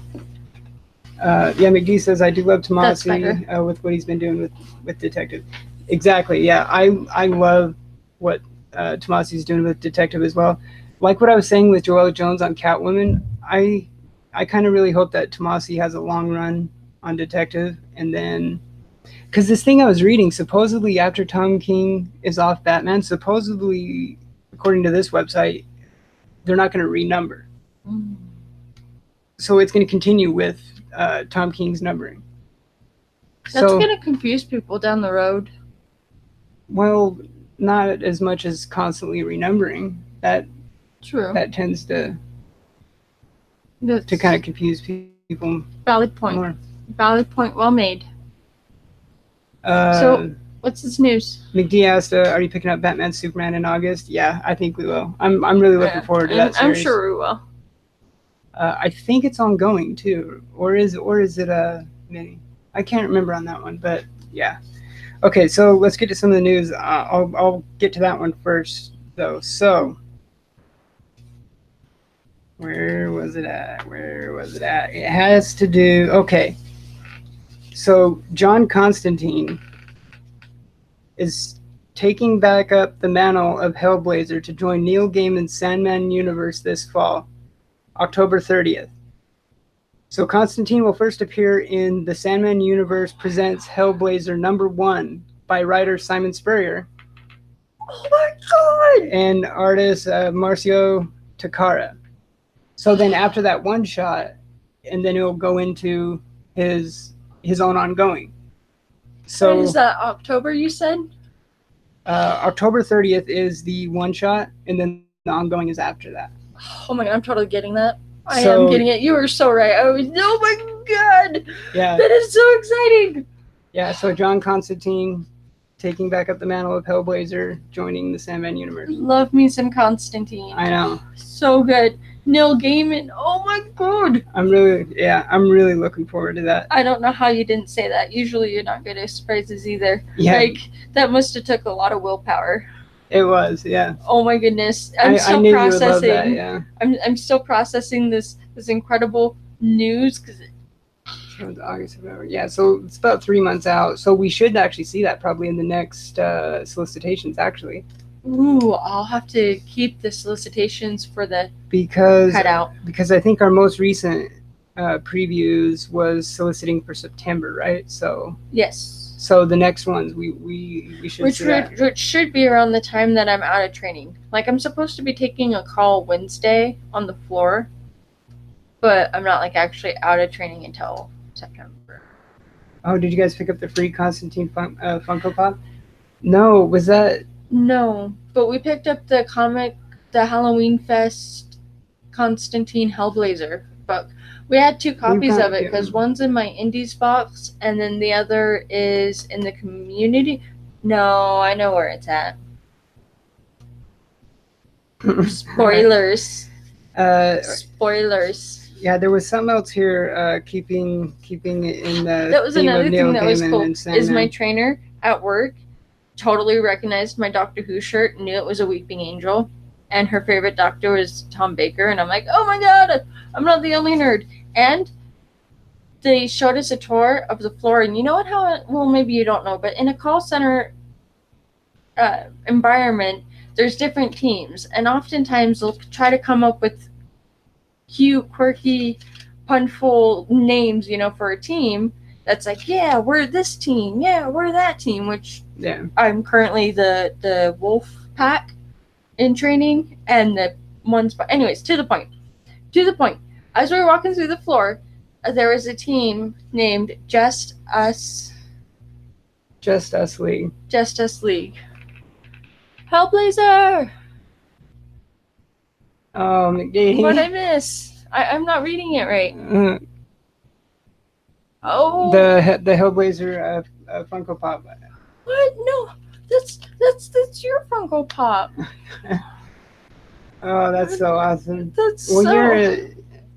yeah, McD says, I do love Tomasi with what he's been doing with Detective. Exactly, yeah. I love what Tomasi's doing with Detective as well. Like what I was saying with Joelle Jones on Catwoman, I kind of really hope that Tomasi has a long run on Detective, and then because this thing I was reading, supposedly after Tom King is off Batman, supposedly according to this website, they're not going to renumber. Mm. So it's going to continue with Tom King's numbering. That's going to confuse people down the road. Well, not as much as constantly renumbering. That True. that tends to That's kind of confuse people valid point. more. Valid point. Well made. Uh, So, what's this news? McD asked, "Are you picking up Batman Superman in August?" Yeah, I think we will. I'm really looking forward to that series. I'm sure we will. I think it's ongoing too, or is it a mini? I can't remember on that one, but yeah. Okay, so let's get to some of the news. I'll get to that one first, though. So, where was it at? It has to do. Okay, so John Constantine is taking back up the mantle of Hellblazer to join Neil Gaiman's Sandman universe this fall, October 30th. So Constantine will first appear in the Sandman universe presents Hellblazer #1 by writer Simon Spurrier. Oh my god! And artist Marcio Takara. So then after that one shot, and then it'll go into his own ongoing. So is that October you said? October 30th is the one shot, and then the ongoing is after that. Oh my god, I'm totally getting that. I am getting it. You were so right. Oh my god! Yeah. That is so exciting! Yeah, so John Constantine taking back up the mantle of Hellblazer, joining the Sandman universe. Love me some Constantine. I know. So good. Neil Gaiman. Oh my god. I'm really looking forward to that. I don't know how you didn't say that. Usually you're not good at surprises either. Yeah. Like, that must have took a lot of willpower. It was, yeah. Oh my goodness. I'm still knew processing. You would love that, yeah. I'm still processing this incredible news because August, September. Yeah, so it's about 3 months out. So we should actually see that probably in the next solicitations, actually. Ooh, I'll have to keep the solicitations for the cutout. Because I think our most recent previews was soliciting for September, right? So yes. So the next ones we should see that. Which should be around the time that I'm out of training. Like I'm supposed to be taking a call Wednesday on the floor, but I'm not like actually out of training until September. Oh, did you guys pick up the free Constantine Funko Pop? No, was that? No, but we picked up the Halloween Fest Constantine Hellblazer book. We had 2 copies of it because one's in my Indies box and then the other is in the community. No, I know where it's at. Spoilers. Spoilers. Yeah, there was something else here. Keeping it in the. That was another thing that was cool. Is my trainer at work totally recognized my Doctor Who shirt, knew it was a Weeping Angel, and her favorite Doctor was Tom Baker, and I'm like, oh my god, I'm not the only nerd. And they showed us a tour of the floor, and you know what? Well, maybe you don't know, but in a call center environment, there's different teams, and oftentimes they'll try to come up with cute, quirky, punful names, for a team. That's like, yeah, we're this team. Yeah, we're that team, which I'm currently the wolf pack in training, and the ones. But anyways, to the point. As we were walking through the floor, there was a team named Just Us League. Just Us League. Hellblazer! Oh, McD. What'd I miss? I'm not reading it right. Oh. The Hellblazer Funko Pop. What? No, that's your Funko Pop. Oh, that's so awesome.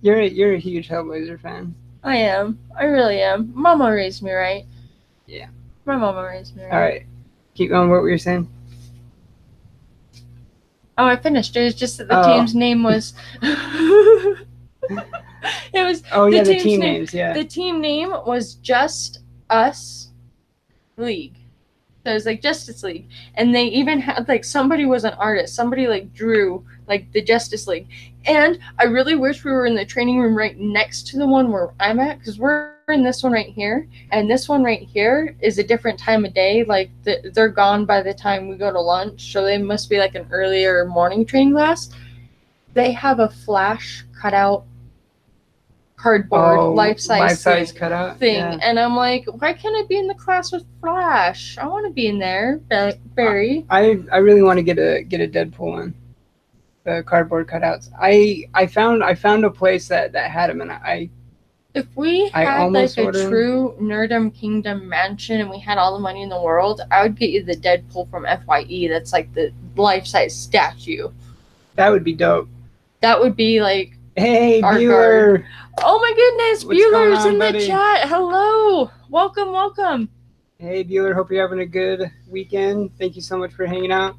You're a huge Hellblazer fan. I am. I really am. Mama raised me right. Yeah. My mama raised me right. All right. Keep going. What were you saying? Oh, I finished. It was just that the team's name was. It was. Oh yeah, the team names. Yeah. The team name was Just Us League. So it was like Justice League, and they even had like somebody was an artist. Somebody like drew like the Justice League, and I really wish we were in the training room right next to the one where I'm at, because we're in this one right here, and this one right here is a different time of day. Like they're gone by the time we go to lunch, so they must be like an earlier morning training class. They have a Flash cutout cardboard life-size cutout thing. Yeah. And I'm like, why can't I be in the class with Flash? I want to be in there, Barry. I really want to get a Deadpool one. The cardboard cutouts. I found a place that had them, and if we I had almost like a ordered 'em. true Nerdum Kingdom mansion and we had all the money in the world, I would get you the Deadpool from FYE. That's like the life-size statue. That would be dope. That would be like, hey, Bueller. Oh my goodness, What's Bueller's going on, in buddy? the chat. Hello. Welcome. Hey, Bueller. Hope you're having a good weekend. Thank you so much for hanging out.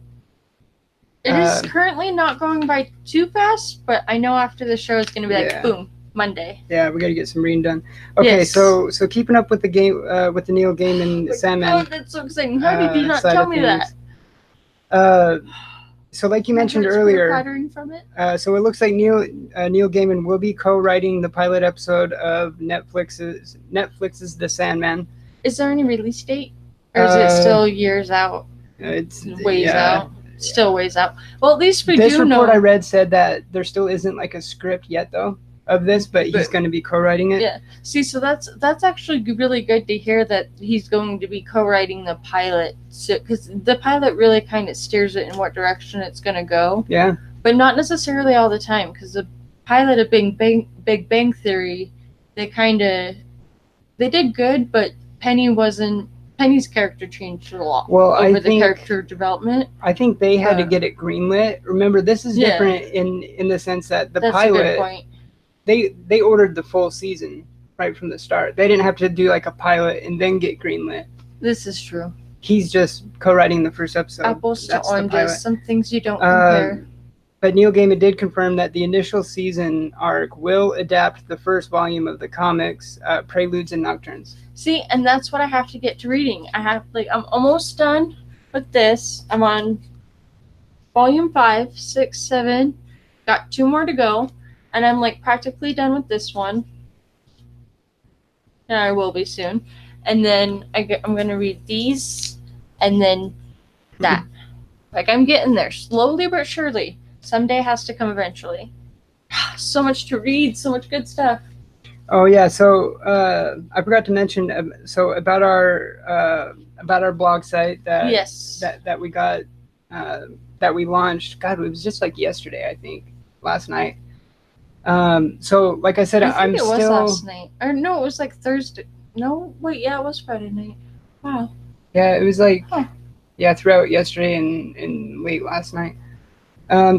It is currently not going by too fast, but I know after the show it's going to be like, Yeah. boom, Monday. Yeah, we got to get some reading done. Okay, Yes. so keeping up with the game, with the Neil Gaiman Sandman. Oh, that's so exciting. How did you not tell me that? So like you mentioned earlier, from it? so it looks like Neil Gaiman will be co-writing the pilot episode of Netflix's The Sandman. Is there any release date, or is it still years out? It's ways out. Still ways out. Well, at least this do know. report I read said that there still isn't like a script yet though of this, but he's going to be co-writing it. Yeah. See, so that's actually really good to hear that he's going to be co-writing the pilot, because the pilot really kind of steers it in what direction it's going to go. Yeah. But not necessarily all the time, because the pilot of Big Bang Theory, they did good, but Penny's character changed a lot over the character development. I think they had to get it greenlit. Remember, this is different in the sense that the pilot. A good point. They ordered the full season right from the start. They didn't have to do like a pilot and then get greenlit. This is true. He's just co-writing the first episode. Apples to oranges. Some things you don't compare. But Neil Gaiman did confirm that the initial season arc will adapt the first volume of the comics, Preludes and Nocturnes. See, and that's what I have to get to reading. I'm almost done with this. I'm on volume 5, 6, 7. Got 2 more to go. And I'm practically done with this one. And I will be soon. And then I'm going to read these. And then that. I'm getting there. Slowly but surely. Someday has to come eventually. So much to read. So much good stuff. Oh, yeah. So I forgot to mention about our blog site that we got, that we launched. God, it was just yesterday, I think. Last night. So like I said, I think it was last night. Or no, it was Thursday. No, wait, yeah, it was Friday night. Wow. Yeah, it was throughout yesterday and late last night.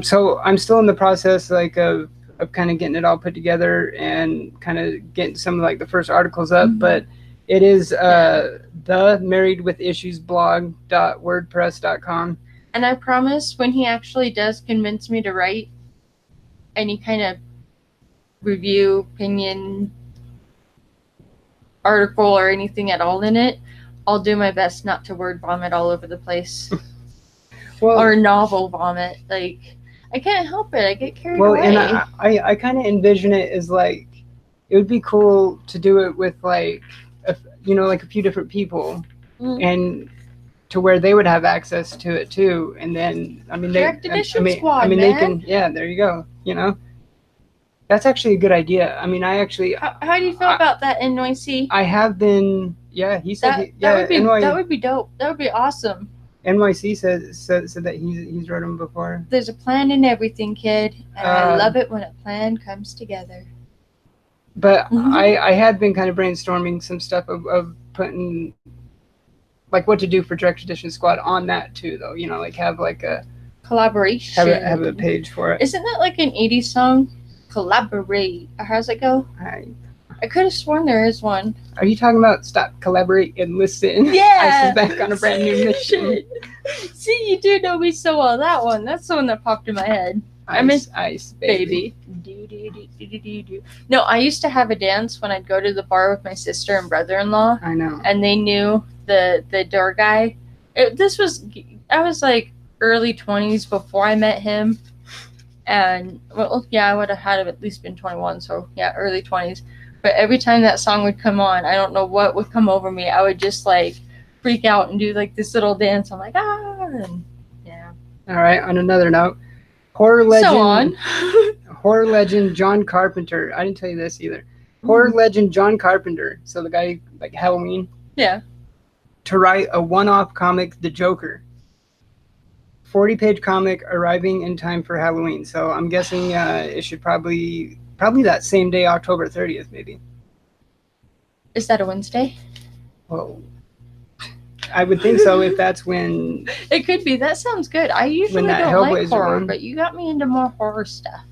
So I'm still in the process of kind of getting it all put together and kind of getting some of the first articles up, but it is the marriedwithissuesblog.wordpress.com. And I promise when he actually does convince me to write any kind of review, opinion, article, or anything at all in it, I'll do my best not to word vomit all over the place. Or novel vomit. I can't help it. I get carried away. And I kind of envision it as it would be cool to do it with a few different people, and to where they would have access to it too. And then squad, they can. Yeah, there you go. That's actually a good idea. How do you feel about that, NYC? I have been. Yeah, he said. That would be dope. That would be awesome. NYC said that he's wrote them before. There's a plan in everything, kid, and I love it when a plan comes together. But I had been kind of brainstorming some stuff of putting what to do for Direct Edition Squad on that too, though. Have a collaboration. Have a page for it. Isn't that an 80s song? Collaborate. Or how's it go? I could have sworn there is one. Are you talking about Stop, Collaborate, and Listen? Yeah. ICE is back on a brand new mission. See, you do know me so well. That one. That's the one that popped in my head. Ice, baby. No, I used to have a dance when I'd go to the bar with my sister and brother-in-law. I know. And they knew the door guy. I was early 20s before I met him. And, well, yeah, I would have had at least been 21, so, yeah, early 20s. But every time that song would come on, I don't know what would come over me. I would just, freak out and do, this little dance. I'm like, ah, and, yeah. All right, on another note, horror legend John Carpenter, I didn't tell you this either. horror legend John Carpenter, so the guy like Halloween, Yeah. to write a one-off comic, The Joker. 40-page comic arriving in time for Halloween. So I'm guessing it should probably that same day, October 30th, maybe. Is that a Wednesday? Well, I would think so if that's when. It could be. That sounds good. I usually don't Hellblazer like horror, one. but you got me into more horror stuff.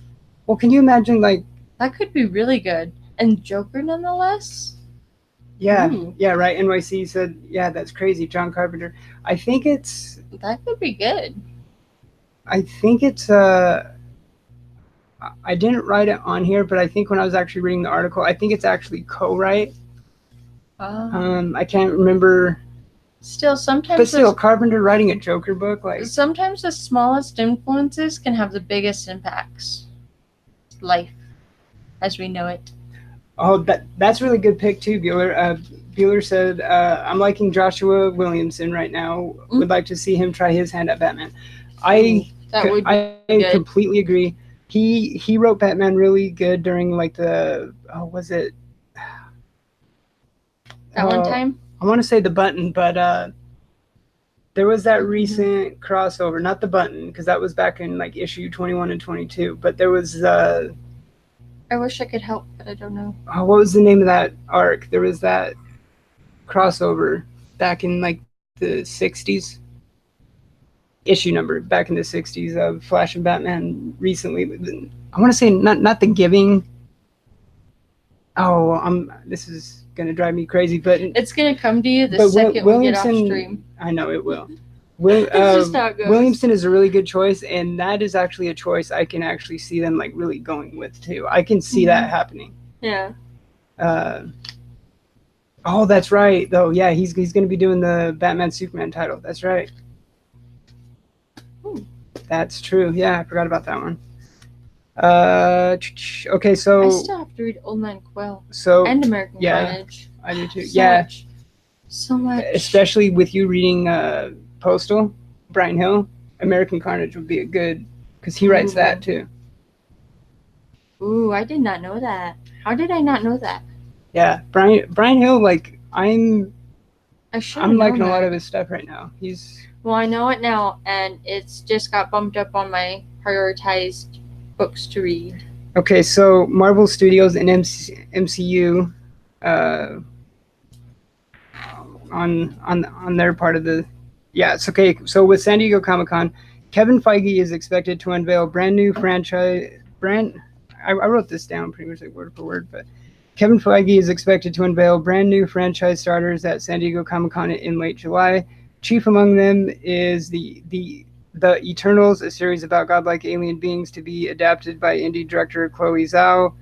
Well, can you imagine like? That could be really good. And Joker, nonetheless. Yeah, Ooh. yeah, right. NYC said, yeah, that's crazy. John Carpenter. I think it's. That could be good. I think it's. I didn't write it on here, but I think when I was actually reading the article, I think it's actually co-write. I can't remember. Still, sometimes. But still, Carpenter writing a Joker book, like. Sometimes the smallest influences can have the biggest impacts. Life, as we know it. Oh, that's a really good pick too, Bueller. Bueller said, "I'm liking Joshua Williamson right now. Would like to see him try his hand at Batman." I completely agree. He wrote Batman really good during like the was it that one time? I want to say The Button, but there was that recent crossover, not The Button, because that was back in like issue 21 and 22. But there was I wish I could help, but I don't know. What was the name of that arc? There was that crossover back in like the 60s. Issue number back in the 60s of Flash and Batman recently. I want to say not The Giving. This is gonna drive me crazy, but it's gonna come to you the second we get off stream. I know it will. Williamson is a really good choice, and that is actually a choice I can actually see them like really going with too. I can see that happening. Yeah. That's right though. Yeah, he's going to be doing the Batman Superman title. That's right. That's true. Yeah, I forgot about that one. Okay, so I still have to read Old Man Quill. So and American Carnage. I do too. So much. Especially with you reading Postal, Brian Hill, American Carnage would be a good, because he writes that too. Ooh, I did not know that. How did I not know that? Yeah, Brian Hill, like I'm liking a lot of his stuff right now. Well, I know it now, and it's just got bumped up on my prioritized books to read. Okay, so Marvel Studios and MCU on their part of the it's okay. So with San Diego Comic-Con, Kevin Feige is expected to unveil brand new franchise. I wrote this down pretty much like word for word, but Kevin Feige is expected to unveil brand new franchise starters at San Diego Comic-Con in late July. Chief among them is the Eternals, a series about godlike alien beings to be adapted by indie director Chloe Zhao,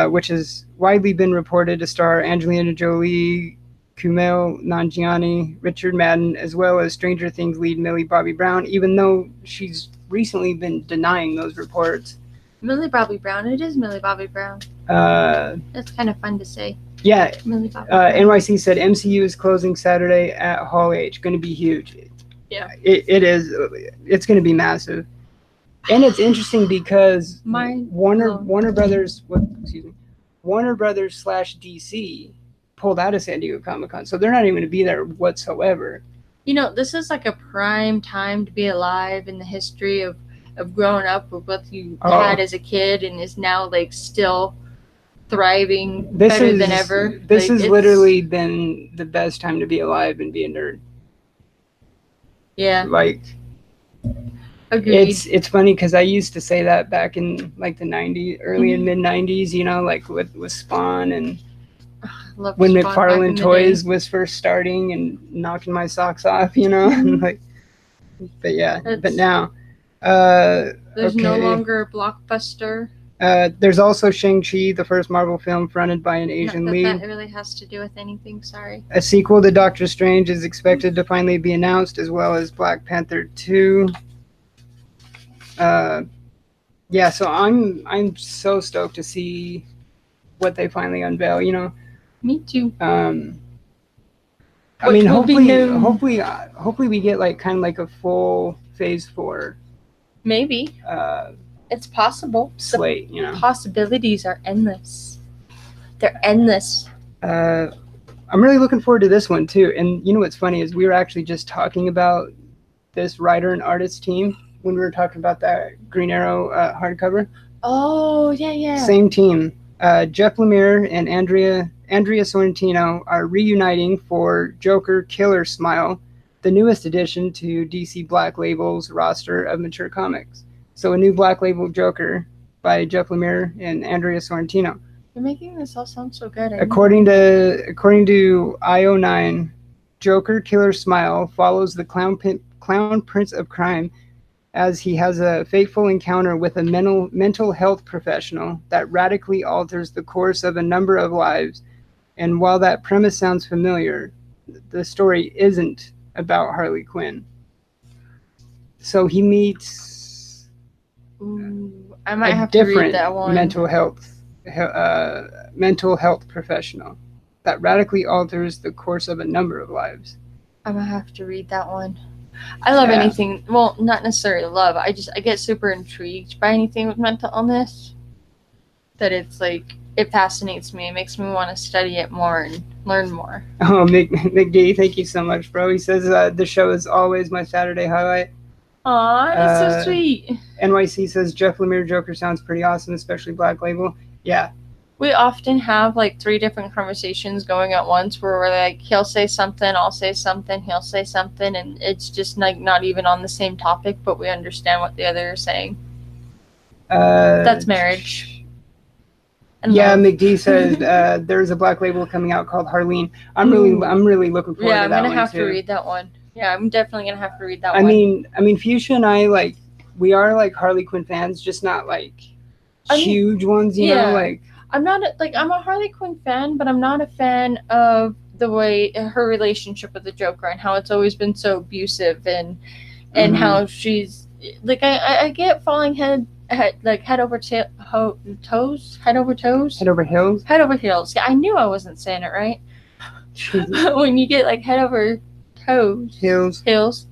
which has widely been reported to star Angelina Jolie, Kumail Nanjiani, Richard Madden, as well as Stranger Things lead Millie Bobby Brown, even though she's recently been denying those reports. Millie Bobby Brown. It is Millie Bobby Brown. That's kind of fun to say. Yeah. Millie Bobby Brown. NYC said MCU is closing Saturday at Hall H. Going to be huge. Yeah. It is. It's going to be massive. And it's interesting because Warner Brothers / DC pulled out of San Diego Comic-Con, so they're not even going to be there whatsoever. You know, this is like a prime time to be alive in the history of growing up with what you had as a kid and is now like still thriving better than ever. This has literally been the best time to be alive and be a nerd. Yeah. Like, agreed. It's funny because I used to say that back in like the 90s, early and mid 90s, you know, like with Spawn and when McFarlane Toys was first starting and knocking my socks off, you know, like, but now there's no longer a blockbuster. There's also Shang-Chi, the first Marvel film fronted by an Asian lead. That really has to do with anything, sorry. A sequel to Doctor Strange is expected to finally be announced, as well as Black Panther 2. So I'm so stoked to see what they finally unveil, you know. Me too. I mean, hopefully we get like kind of like a full Phase 4. Maybe. It's possible. Slate, you know. Possibilities are endless. They're endless. I'm really looking forward to this one too. And you know what's funny is we were actually just talking about this writer and artist team when we were talking about that Green Arrow hardcover. Oh, yeah. Same team. Jeff Lemire and Andrea Sorrentino are reuniting for Joker Killer Smile, the newest addition to DC Black Label's roster of mature comics. So a new Black Label Joker by Jeff Lemire and Andrea Sorrentino. You're making this all sound so good. According to IO9, Joker Killer Smile follows the clown prince of crime as he has a fateful encounter with a mental health professional that radically alters the course of a number of lives. And while that premise sounds familiar, the story isn't about Harley Quinn. So he meets I might have to read that one. mental health professional that radically alters the course of a number of lives. I'm gonna have to read that one. I love anything. Well, not necessarily love. I get super intrigued by anything with mental illness. That it's like it fascinates me. It makes me want to study it more and learn more. Oh, McD, thank you so much, bro. He says the show is always my Saturday highlight. Aw, that's so sweet. NYC says Jeff Lemire Joker sounds pretty awesome, especially Black Label. Yeah. We often have like 3 different conversations going at once where we're like, he'll say something, I'll say something, he'll say something, and it's just like not even on the same topic, but we understand what the other is saying. That's marriage. Love. McD says there's a Black Label coming out called Harleen. I'm really looking forward to that one. Yeah, I'm gonna have to read that one. Yeah, I'm definitely gonna have to read that one. I mean, Fuchsia and I we are like Harley Quinn fans, just not like huge ones, you know, like. I'm a Harley Quinn fan, but I'm not a fan of the way her relationship with the Joker and how it's always been so abusive and how she's like I get falling head over heels. Yeah, I knew I wasn't saying it right. When you get like head over toes. Heels.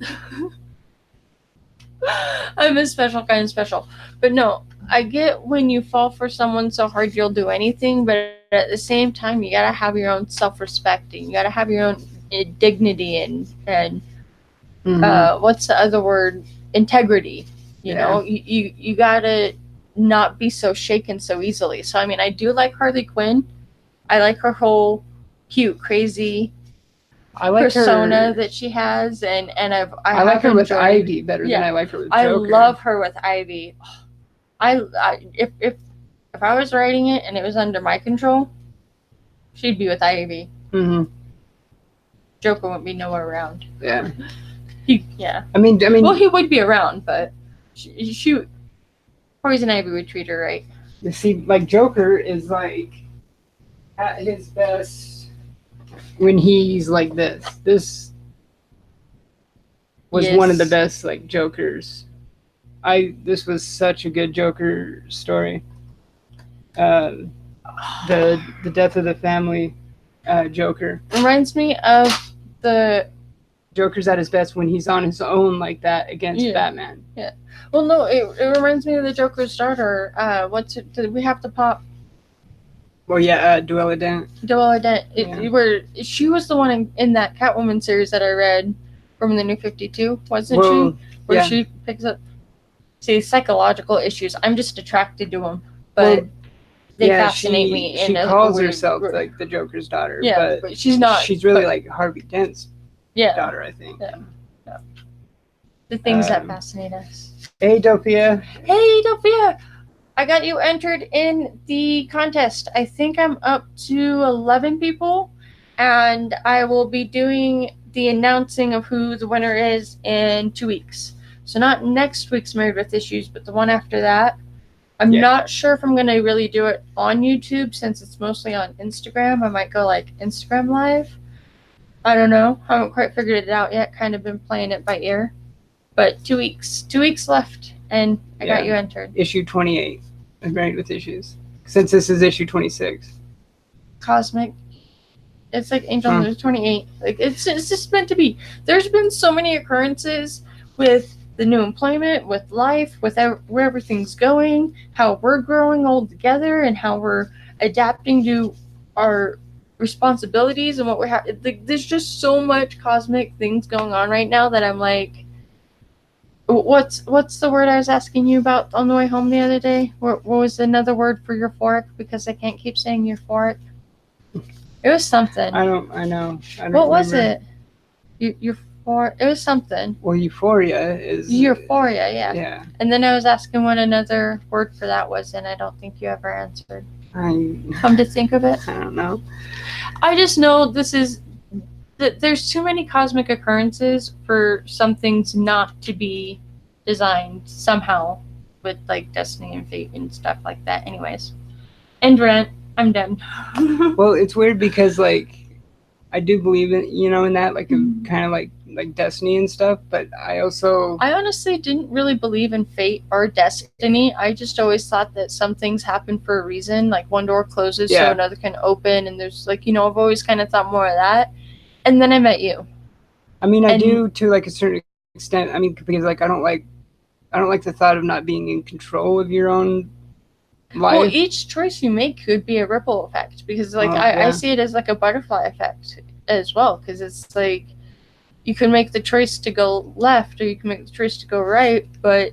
I'm a special kind of special, but no. I get when you fall for someone so hard you'll do anything, but at the same time you gotta have your own self-respect and you gotta have your own dignity and what's the other word? Integrity. You know, you gotta not be so shaken so easily. So I mean, I do like Harley Quinn. I like her whole cute, crazy persona that she has, and I like her with Ivy better than I like her with Joker. I love her with Ivy. If I was writing it and it was under my control, she'd be with Ivy. Mm-hmm. Joker wouldn't be nowhere around. Yeah. I mean. Well, he would be around, but she Poison Ivy would treat her right. You see, like Joker is like at his best when he's like this. This was one of the best like Jokers. This was such a good Joker story. The death of the family Joker. Reminds me of the Joker's at his best when he's on his own like that against Batman. Yeah. Well, no, it reminds me of the Joker's daughter. Did we have to pop? Well, yeah, Duella Dent. Where she was the one in that Catwoman series that I read from the New 52, wasn't she? Where she picks up. See, psychological issues. I'm just attracted to them, but they fascinate me. She calls herself like the Joker's daughter, but she's not. She's really like Harvey Dent's daughter, I think. Yeah. The things that fascinate us. Hey, Dophia. I got you entered in the contest. I think I'm up to 11 people, and I will be doing the announcing of who the winner is in 2 weeks. So not next week's Married with Issues, but the one after that. I'm not sure if I'm going to really do it on YouTube since it's mostly on Instagram. I might go like Instagram Live. I don't know. I haven't quite figured it out yet. Kind of been playing it by ear. But 2 weeks. 2 weeks left, and I got you entered. Issue 28 of Married with Issues. Since this is issue 26. Cosmic. It's like Angel Number 28. Like it's just meant to be. There's been so many occurrences with the new employment, with life, with where everything's going, how we're growing all together, and how we're adapting to our responsibilities and what we're there's just so much cosmic things going on right now that I'm like, what's the word I was asking you about on the way home the other day? What was another word for euphoric? Because I can't keep saying euphoric. It was something. I know. What was it? It was something. Well, euphoria is... Euphoria, yeah. Yeah. And then I was asking what another word for that was, and I don't think you ever answered. Come to think of it. I don't know. I just know there's too many cosmic occurrences for some things not to be designed somehow with like destiny and fate and stuff like that. Anyways, end rant. I'm done. Well, it's weird because like I do believe in that like kind of like destiny and stuff, but I honestly didn't really believe in fate or destiny. I just always thought that some things happen for a reason, like one door closes so another can open, and there's like, I've always kind of thought more of that. And then I met you. I mean, I do to like a certain extent. I mean, because like I don't like the thought of not being in control of your own life. Well, each choice you make could be a ripple effect, because like I see it as like a butterfly effect as well, because it's like you can make the choice to go left or you can make the choice to go right, but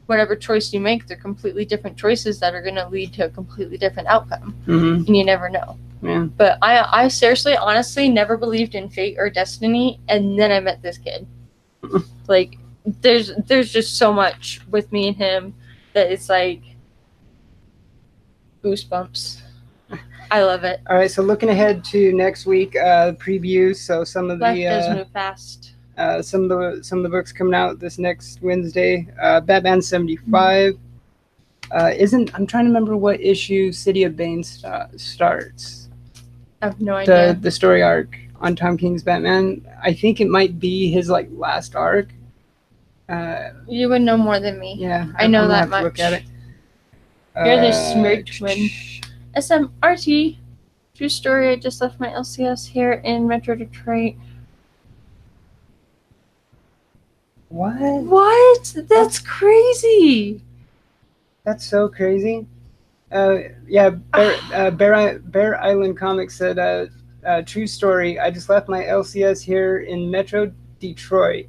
whatever choice you make, they're completely different choices that are going to lead to a completely different outcome. Mm-hmm. And you never know. Yeah. But I seriously, honestly, never believed in fate or destiny, and then I met this kid. Like, there's just so much with me and him that it's like goosebumps. I love it. All right, so looking ahead to next week, previews. So some of Life does move fast. Some of the books coming out this next Wednesday. Batman 75. I'm trying to remember what issue City of Bane starts. I have no idea. The story arc on Tom King's Batman. I think it might be his like last arc. You would know more than me. Yeah, I know that much. Look at it. You're the smart twin. SMRT. True story. I just left my LCS here in Metro Detroit. What? That's crazy. That's so crazy. Yeah, Bear Island Comics said, true story. I just left my LCS here in Metro Detroit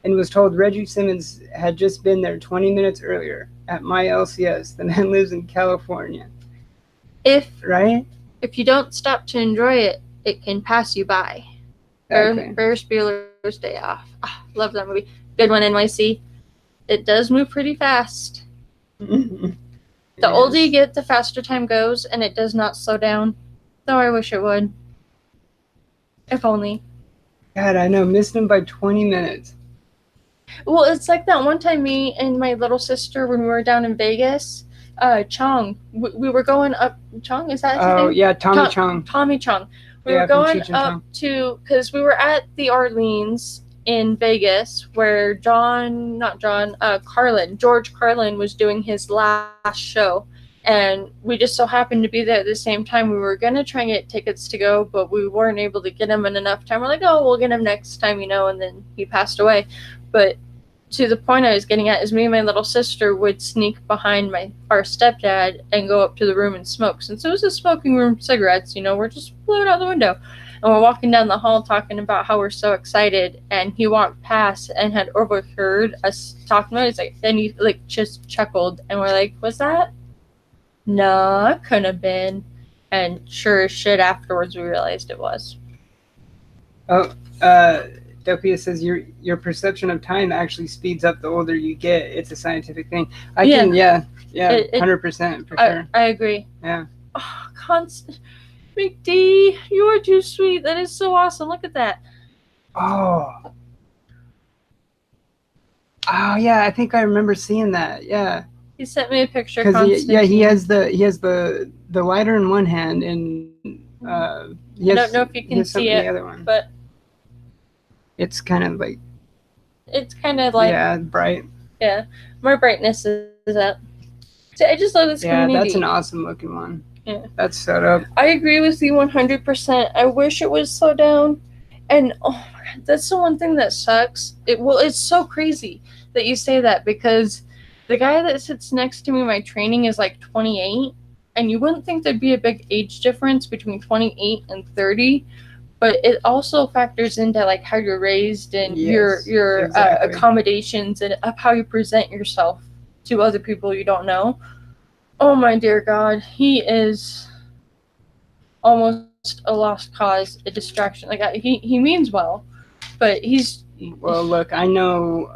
and was told Reggie Simmons had just been there 20 minutes earlier at my LCS. The man lives in California. If you don't stop to enjoy it, it can pass you by. Okay. Ferris Bueller's Day Off. Love that movie. Good one, NYC. It does move pretty fast. The older you get, the faster time goes, and it does not slow down. Though I wish it would. If only. God, I know. Missed him by 20 minutes. Well, it's like that one time me and my little sister, when we were down in Vegas, Chong, we were going up. Chong, is that his name? Oh, yeah, Tommy Chong. Tommy Chong. We were going up to, because we were at the Orleans in Vegas, where George Carlin was doing his last show. And we just so happened to be there at the same time. We were going to try and get tickets to go, but we weren't able to get him in enough time. We're like, oh, we'll get him next time, and then he passed away. But to the point I was getting at is me and my little sister would sneak behind our stepdad and go up to the room and smoke. Since it was a smoking room, cigarettes, we're just blowing out the window. And we're walking down the hall talking about how we're so excited. And he walked past and had overheard us talking about it. He's like, then he just chuckled. And we're like, was that? No, it couldn't have been. And sure as shit, afterwards we realized it was. Oh, Dopia says your perception of time actually speeds up the older you get. It's a scientific thing. 100% for sure. I agree. Yeah. Oh, Big D, you are too sweet. That is so awesome. Look at that. Oh, yeah. I think I remember seeing that. Yeah. He sent me a picture. Because he has the lighter in one hand, and I don't know if you can see it, the other one. But it's kind of like. It's kind of like. Yeah, bright. Yeah, more brightness is up. See, I just love this community. Yeah, that's an awesome looking one. Yeah. That's set up. I agree with you 100%. I wish it was slowed down. And oh my God, that's the one thing that sucks. It's so crazy that you say that, because the guy that sits next to me in my training is like 28, and you wouldn't think there'd be a big age difference between 28 and 30, but it also factors into like how you're raised and your exactly. accommodations and of how you present yourself to other people you don't know. Oh my dear God, he is almost a lost cause, a distraction. Like he means well, but he's well. Look, I know.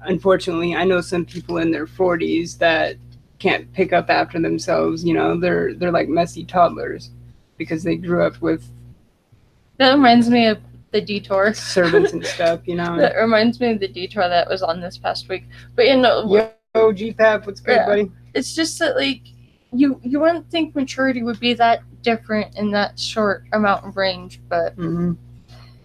Unfortunately, I know some people in their 40s that can't pick up after themselves. You know, they're like messy toddlers because they grew up with. That reminds me of the detour. Servants and stuff, you know. That reminds me of the detour that was on this past week. But you know, yo, GPAP, what's good, buddy? It's just that like you wouldn't think maturity would be that different in that short amount of range, but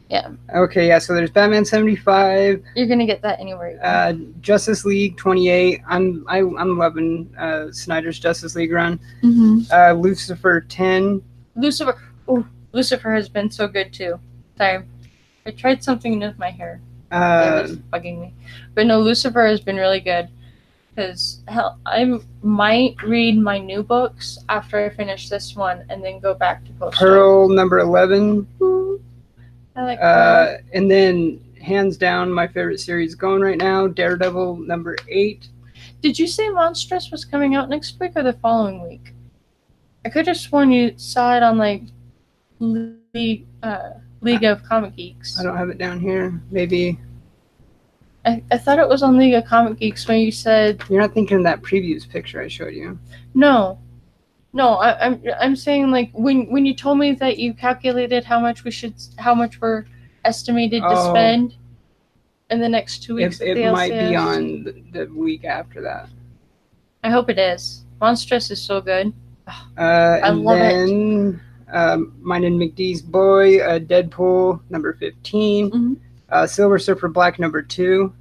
yeah. Okay, yeah. So there's Batman 75. You're gonna get that anywhere. Justice League 28. I'm loving Snyder's Justice League run. Lucifer 10. Lucifer has been so good too. Sorry, I tried something with my hair. It was bugging me, but no, Lucifer has been really good. Because I might read my new books after I finish this one and then go back to Post. Pearl number 11. I like Pearl. And then hands down my favorite series going right now, Daredevil number 8. Did you say Monstrous was coming out next week or the following week? I could have sworn you saw it on like League of Comic Geeks. I don't have it down here. Maybe. I thought it was on League of Comic Geeks when you said. You're not thinking of that previous picture I showed you. No, I'm saying like when you told me that you calculated how much we're estimated to spend in the next 2 weeks. It might be on the week after that. I hope it is. Monstrous is so good. I love it. Mine and McDee's Boy, Deadpool number 15. Silver Surfer Black number 2.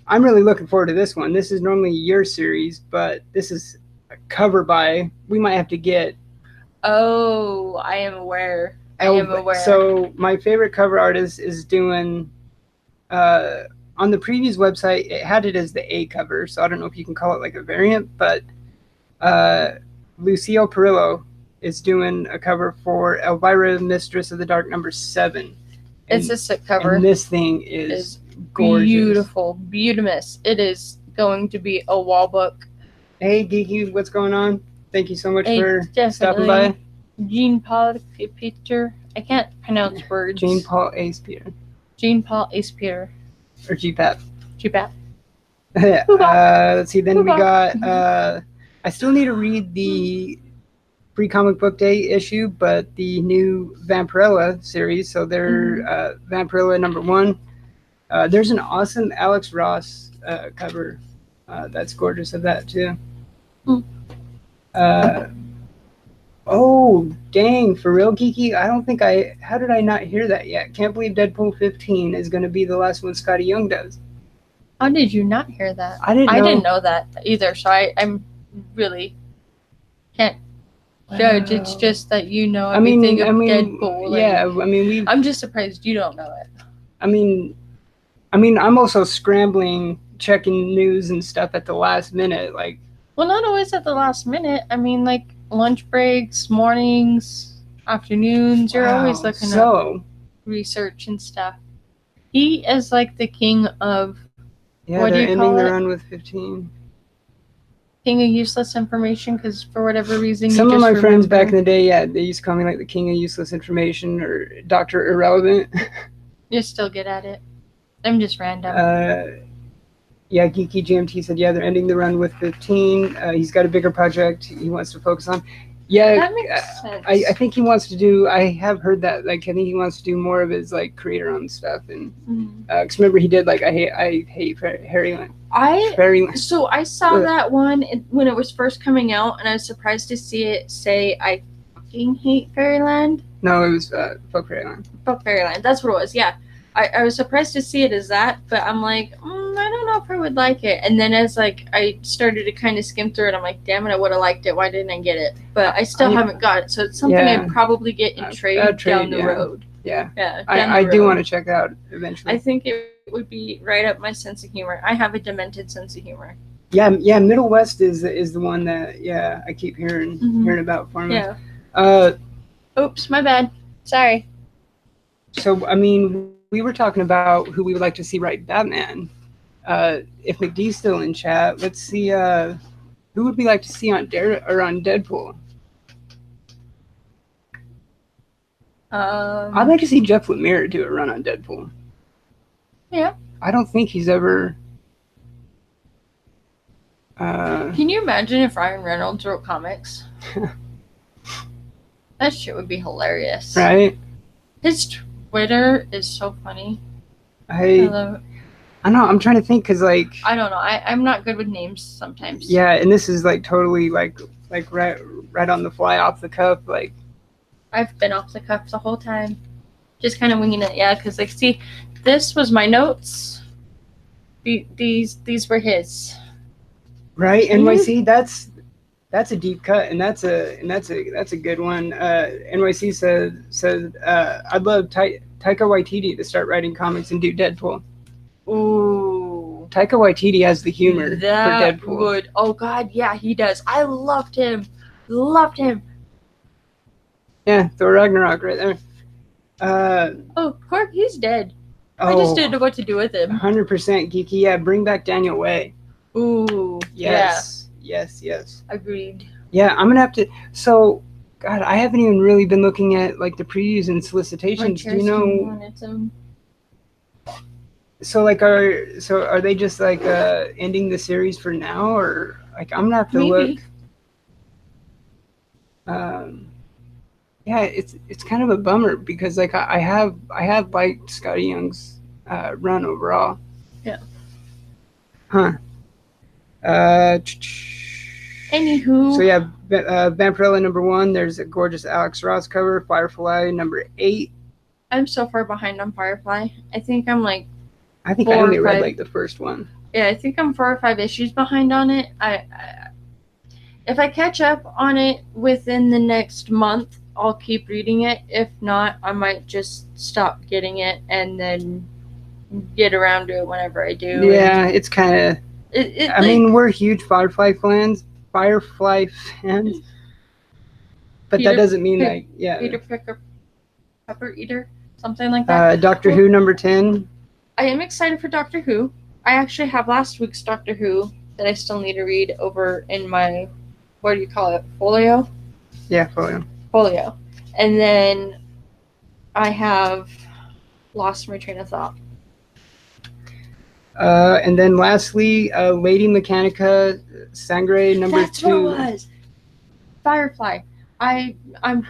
I'm really looking forward to this one. This is normally your series, but this is a cover by. We might have to get. Oh, I am aware. So my favorite cover artist is doing. On the previous website, it had it as the A cover, so I don't know if you can call it like a variant, but Lucio Perillo is doing a cover for Elvira, Mistress of the Dark number 7. It's a sick cover. And this thing is gorgeous. Beautiful. Beautimous. It is going to be a wall book. Hey, Geeky, what's going on? Thank you so much for stopping by. Jean-Paul Peter. I can't pronounce words. Jean-Paul Ace Peter. Jean-Paul Ace Peter. Or GPAP. GPAP. Yeah. Let's see. Then we got... I still need to read the Free Comic Book Day issue, but the new Vampirella series. So they're Vampirella number 1. There's an awesome Alex Ross cover that's gorgeous of that too. Oh, dang, for real, Geeky? I don't think how did I not hear that yet? Can't believe Deadpool 15 is going to be the last one Scotty Young does. How did you not hear that? I didn't know that either, so I'm really can't judge. It's just that you know everything of Deadpool. Yeah, I mean, I'm just surprised you don't know it. I mean, I'm also scrambling, checking news and stuff at the last minute, like. Well, not always at the last minute. I mean, like lunch breaks, mornings, afternoons. You're always looking at research and stuff. He is like the king of. Yeah, they're ending the run with 15. King of useless information, because for whatever reason, some of my friends back in the day, they used to call me like the king of useless information or Dr. Irrelevant. You're still good at it. I'm just random. Yeah, Geeky GMT said, they're ending the run with 15. He's got a bigger project he wants to focus on. Yeah, that makes sense. I think he wants to do. I have heard that. Like, I think he wants to do more of his like creator-owned stuff. And because remember he did like I hate Fairyland. So I saw that one when it was first coming out, and I was surprised to see it say I fucking hate Fairyland. No, it was Fuck Fairyland. Fuck Fairyland. That's what it was. Yeah, I was surprised to see it as that, but I'm like, I don't know if I would like it. And then as like I started to kind of skim through it, I'm like, damn it, I would have liked it. Why didn't I get it? But I still haven't got it, so it's something I'd probably get in trade down the road. Yeah. I do want to check it out eventually. I think it would be right up my sense of humor. I have a demented sense of humor. Yeah. Middle West is the one that I keep hearing about for me. Yeah. Oops, my bad. Sorry. So I mean, we were talking about who we would like to see write Batman. If McDee's still in chat, let's see. Who would we like to see on on Deadpool? I'd like to see Jeff Lemire do a run on Deadpool. Yeah. I don't think he's ever. Can you imagine if Ryan Reynolds wrote comics? That shit would be hilarious. Right? His Twitter is so funny. I love it. I know. I'm trying to think because like I don't know. I'm not good with names sometimes. Yeah, and this is like totally like right on the fly, off the cuff. Like I've been off the cuff the whole time, just kind of winging it. Yeah, because like, see, this was my notes. These were his. Right, NYC. That's a deep cut, and that's a good one. NYC said I'd love Taika Waititi to start writing comics and do Deadpool. Ooh, Taika Waititi has the humor for Deadpool. Would. Oh God, yeah, he does. I loved him. Loved him. Yeah, Thor Ragnarok right there. Oh, Cork, he's dead. I just didn't know what to do with him. 100% geeky. Yeah, bring back Daniel Way. Ooh, yes, yeah. Yes. Agreed. Yeah, I'm gonna have to. So, God, I haven't even really been looking at like the previews and solicitations. Do you know? So like, are they just like ending the series for now, or like I'm gonna have to look? Yeah, it's kind of a bummer because like I have liked Scotty Young's run overall. Yeah. Huh. Anywho. So yeah, Vampirella #1. There's a gorgeous Alex Ross cover. Firefly #8. I'm so far behind on Firefly. I think I'm like. I think I only read like the first one. Yeah, I think I'm 4 or 5 issues behind on it. If I catch up on it within the next month, I'll keep reading it. If not, I might just stop getting it and then get around to it whenever I do. Yeah, it's kind of. I mean, we're huge Firefly fans, but that doesn't mean that. Yeah. Peter Pepper Eater, something like that. Doctor Who #10. I am excited for Doctor Who. I actually have last week's Doctor Who that I still need to read over in my, what do you call it, folio? Yeah, folio. Folio. And then I have lost my train of thought. And then lastly, Lady Mechanica Sangre #2. That's what it was. Firefly. I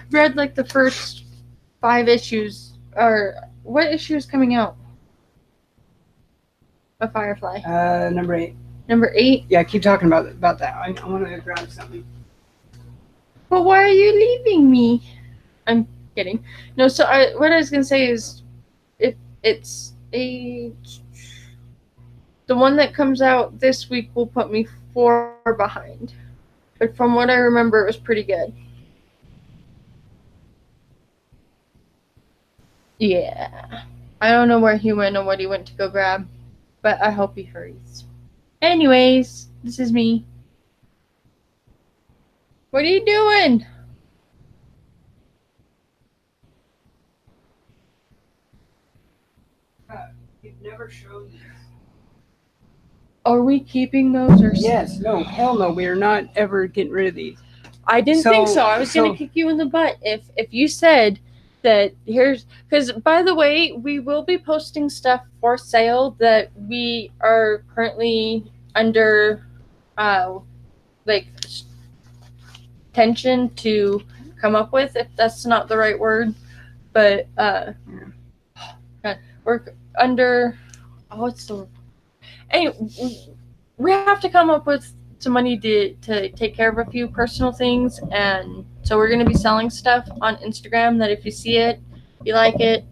read like the first 5 issues. Or what issue is coming out? A Firefly. #8. #8? Yeah, keep talking about that. I want to grab something. But why are you leaving me? I'm kidding. No, so what I was gonna say is, it's the one that comes out this week will put me 4 behind. But from what I remember, it was pretty good. Yeah. I don't know where he went or what he went to go grab. But I hope he hurries. Anyways, this is me. What are you doing? You've never shown these. Are we keeping those or? Yes. No. Hell no. We are not ever getting rid of these. I didn't think so. I was gonna kick you in the butt if you said that here's, because by the way, we will be posting stuff for sale that we are currently under like tension to come up with, if that's not the right word, but we're under anyway, we have to come up with some money to take care of a few personal things, and so we're going to be selling stuff on Instagram that if you see it, you like it,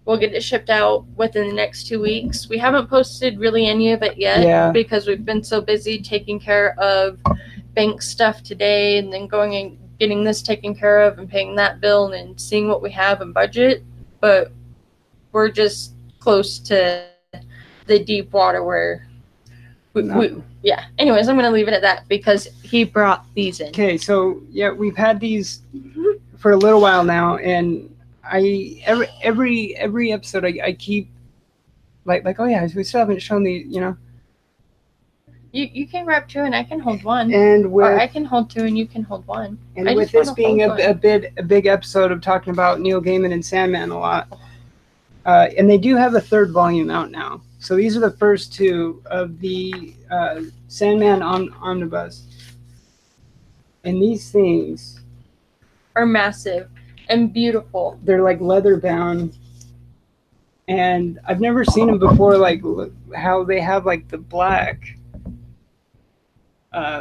we'll get it shipped out within the next 2 weeks. We haven't posted really any of it yet because we've been so busy taking care of bank stuff today and then going and getting this taken care of and paying that bill and seeing what we have in budget, but we're just close to the deep water where Yeah. Anyways, I'm gonna leave it at that because he brought these in. Okay, so yeah, we've had these for a little while now, and every episode I keep like oh yeah, we still haven't shown the You can grab two and I can hold one, and or I can hold two and you can hold one. And with this being a big episode of talking about Neil Gaiman and Sandman a lot, and they do have a third volume out now. So these are the first two of the Sandman omnibus, and these things are massive and beautiful. They're like leather bound, and I've never seen them before. Like how they have like the black.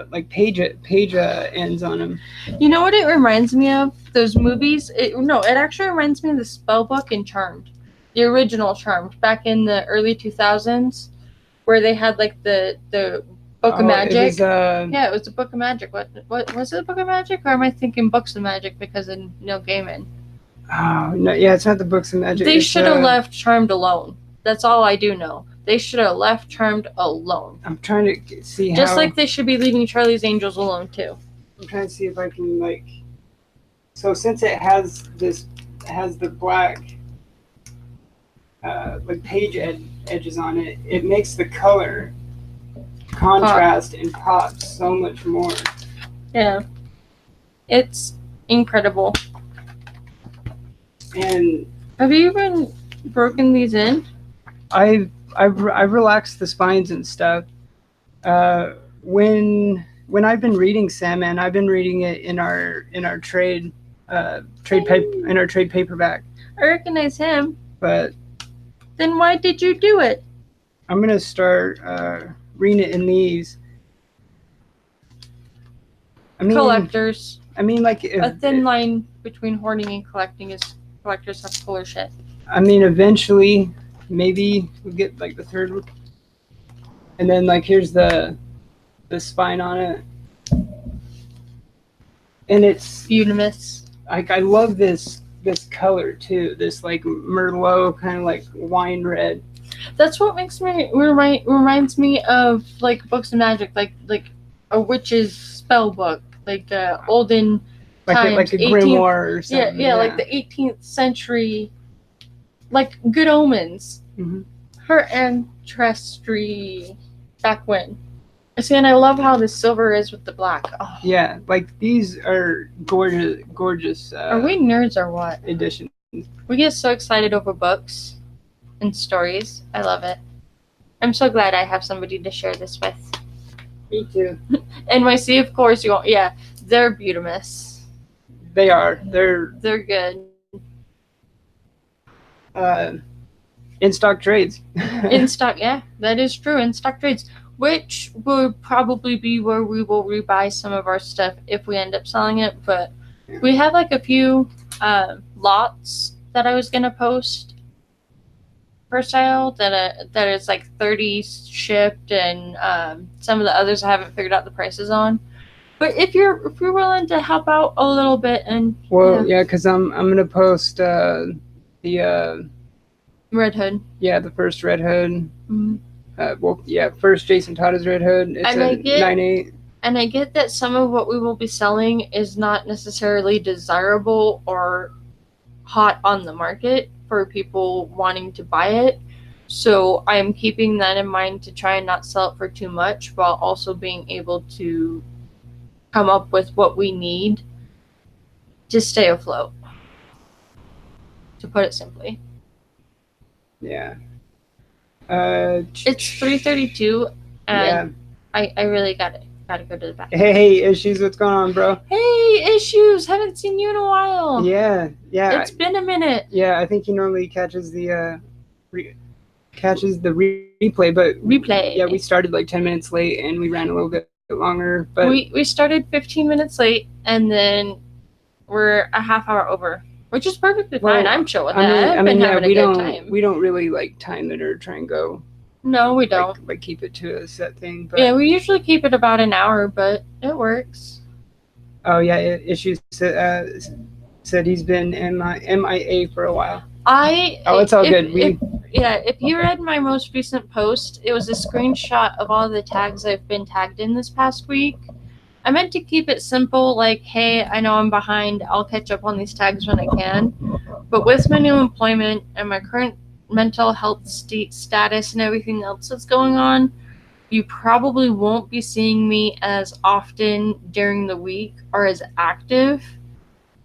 Like page ends on them. You know what it reminds me of? Those movies. It actually reminds me of the Spellbook and Charmed, the original Charmed, back in the early 2000s, where they had like the Book of Magic. It was the Book of Magic. What was it? The Book of Magic, or am I thinking Books of Magic because of Neil Gaiman? Oh no, yeah, it's not the Books of Magic. They should have left Charmed alone. That's all I do know. They should have left Charmed alone. I'm trying to see Just like they should be leaving Charlie's Angels alone too. I'm trying to see if I can like. So since it has the black like page edges on it, it makes the color contrast and pop so much more. Yeah, it's incredible. And have you even broken these in? I've relaxed the spines and stuff. When I've been reading Sandman, I've been reading it in our trade paperback. I recognize him. But then why did you do it? I'm gonna start reading it in these. Collectors. I mean, like a thin line between hoarding and collecting is collectors have cooler shit. I mean, eventually. Maybe we'll get like the third one. And then like here's the spine on it. And it's beautiful. Like I love this color too. This like Merlot kind of like wine red. That's what reminds me of like Books of Magic, like a witch's spell book, like olden times, like a grimoire or something. Yeah, like the 18th century. Like Good Omens, her ancestry back when. See, and I love how the silver is with the black. Oh. Yeah, like these are gorgeous. Are we nerds or what? Editions. We get so excited over books and stories. I love it. I'm so glad I have somebody to share this with. Me too. NYC, of course, you won't. Yeah, they're beautiful. They are. They're good. In stock trades. In stock, yeah, that is true. In stock trades, which would probably be where we will rebuy some of our stuff if we end up selling it. But we have like a few lots that I was gonna post for sale that is like 30 shipped, and some of the others I haven't figured out the prices on. But if you're willing to help out a little bit, and yeah, because I'm gonna post the Red Hood. Yeah, the first Red Hood. First Jason Todd's Red Hood. It's a 9.8. And I get that some of what we will be selling is not necessarily desirable or hot on the market for people wanting to buy it. So I am keeping that in mind to try and not sell it for too much, while also being able to come up with what we need to stay afloat, to put it simply. Yeah. It's 3:32, and I really gotta go to the bathroom. Hey, Issues, what's going on, bro? Hey, Issues, haven't seen you in a while. Yeah. It's been a minute. Yeah, I think he normally catches the replay, but replay. Yeah, we started like 10 minutes late, and we ran a little bit longer. But we started 15 minutes late, and then we're a half hour over. Which is perfectly fine. I'm chill with that. We don't really like time it or try and go. No, we don't. Like keep it to a set thing. But yeah, we usually keep it about an hour, but it works. Oh yeah, Issues said he's been MIA for a while. It's all good. Yeah, if you read my most recent post, it was a screenshot of all the tags I've been tagged in this past week. I meant to keep it simple, like, hey, I know I'm behind, I'll catch up on these tags when I can. But with my new employment and my current mental health status and everything else that's going on, you probably won't be seeing me as often during the week or as active.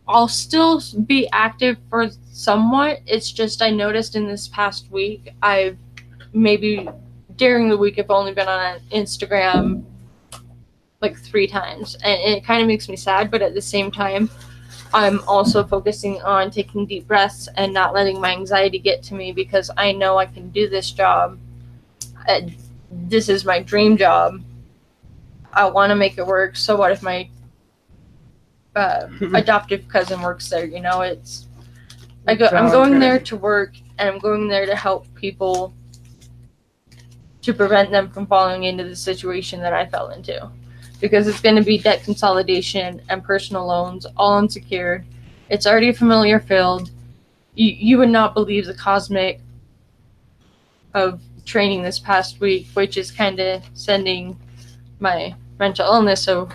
I'll still be active for somewhat. It's just I noticed in this past week, I've maybe during the week, I've only been on Instagram like 3 times. And it kind of makes me sad, but at the same time, I'm also focusing on taking deep breaths and not letting my anxiety get to me because I know I can do this job. This is my dream job. I want to make it work. So what if my adoptive cousin works there? You know, I'm going there to work, and I'm going there to help people to prevent them from falling into the situation that I fell into. Because it's going to be debt consolidation and personal loans, all unsecured. It's already a familiar field. You would not believe the cosmic of training this past week, which is kind of sending my mental illness awry.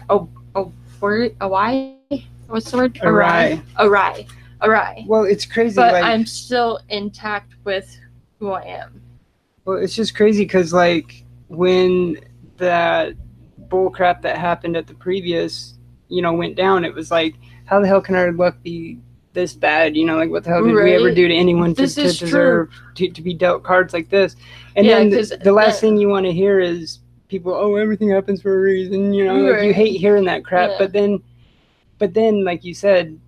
What's the word? Awry. Well, it's crazy. But like, I'm still intact with who I am. Well, it's just crazy because, like, when that bullcrap that happened at the previous, went down, it was like, how the hell can our luck be this bad? Like, what the hell did we ever do to anyone to deserve to be dealt cards like this? And then the last thing you want to hear is people, oh, everything happens for a reason. Like, you hate hearing that crap. Yeah. But then, like you said,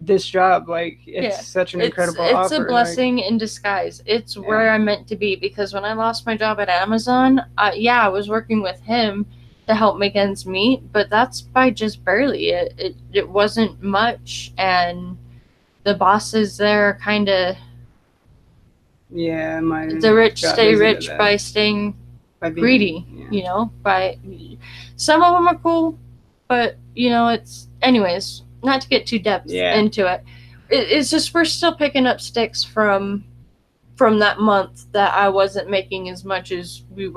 this job, like, it's such an incredible offer. It's a blessing in disguise. It's where I'm meant to be, because when I lost my job at Amazon, I was working with him to help make ends meet, but that's by just barely. It wasn't much, and the bosses there are kind of the rich stay rich by staying greedy. By some of them are cool, but it's anyways. Not to get too depth into it. It's just we're still picking up sticks from that month that I wasn't making as much as we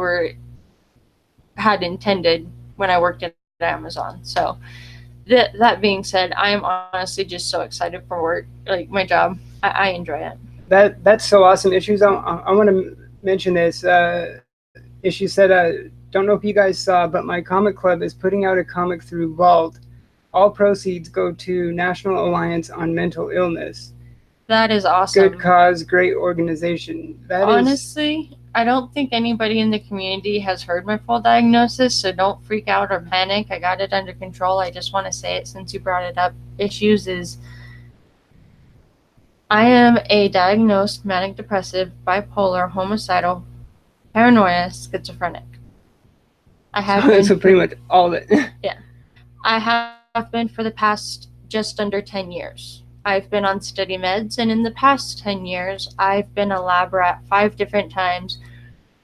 had intended when I worked at Amazon. So that being said, I am honestly just so excited for work, like my job. I enjoy it. That's so awesome. Issues. I want to mention this. Issue said, don't know if you guys saw, but my comic club is putting out a comic through Vault. All proceeds go to National Alliance on Mental Illness. That is awesome. Good cause, great organization. Honestly, I don't think anybody in the community has heard my full diagnosis, so don't freak out or panic. I got it under control. I just want to say it since you brought it up. Issues is I am a diagnosed manic depressive, bipolar, homicidal, paranoia, schizophrenic. I have been so pretty much all of it. Yeah. I have been for the past just under 10 years. I've been on steady meds, and in the past 10 years, I've been a lab rat 5 different times,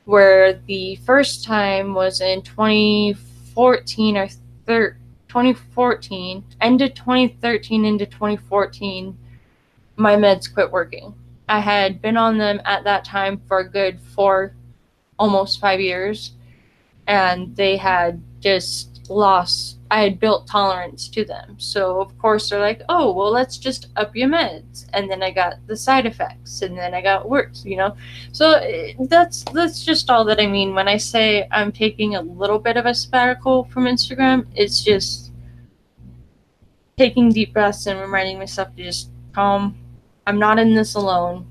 where the first time was in 2014 or 2014, end of 2013 into 2014, my meds quit working. I had been on them at that time for a good 4, almost 5 years, and they had just I had built tolerance to them. So of course they're like, oh, well, let's just up your meds. And then I got the side effects, and then I got worse, So that's just all that I mean. When I say I'm taking a little bit of a sabbatical from Instagram, it's just taking deep breaths and reminding myself to just calm. I'm not in this alone.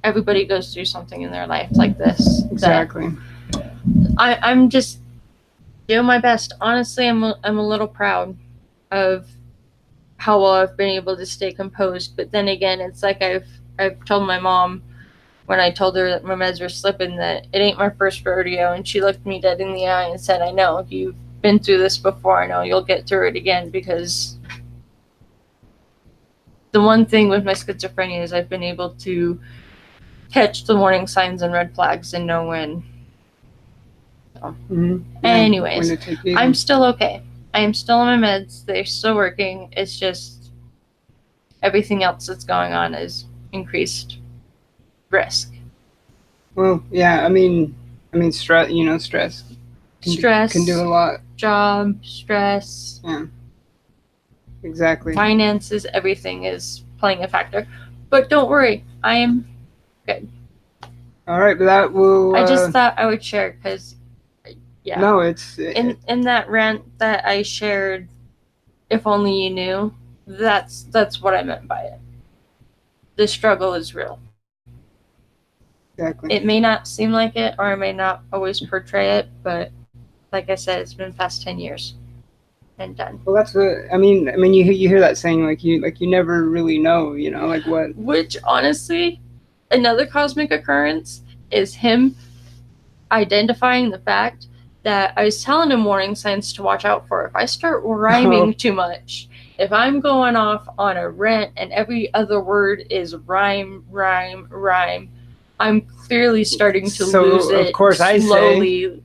Everybody goes through something in their life like this. Exactly. I'm just doing my best. Honestly, I'm a little proud of how well I've been able to stay composed. But then again, it's like I've told my mom when I told her that my meds were slipping that it ain't my first rodeo, and she looked me dead in the eye and said, I know, if you've been through this before, I know you'll get through it again, because the one thing with my schizophrenia is I've been able to catch the warning signs and red flags and know when. Anyways, I'm still okay. I am still on my meds. They're still working. It's just everything else that's going on is increased risk. Well, yeah, I mean, stress. Stress can do a lot. Job, stress. Yeah. Exactly. Finances, everything is playing a factor. But don't worry, I am good. All right, but that will. I just thought I would share because, yeah. No, in that rant that I shared. If only you knew. That's what I meant by it. The struggle is real. Exactly. It may not seem like it, or I may not always portray it, but like I said, it's been past 10 years and done. Well, that's what I mean. You hear that saying like you never really know, like what. Which honestly, another cosmic occurrence is him identifying the fact that I was telling him warning signs to watch out for. If I start rhyming too much, if I'm going off on a rant and every other word is rhyme, I'm clearly starting to lose it. Of course, slowly. I say.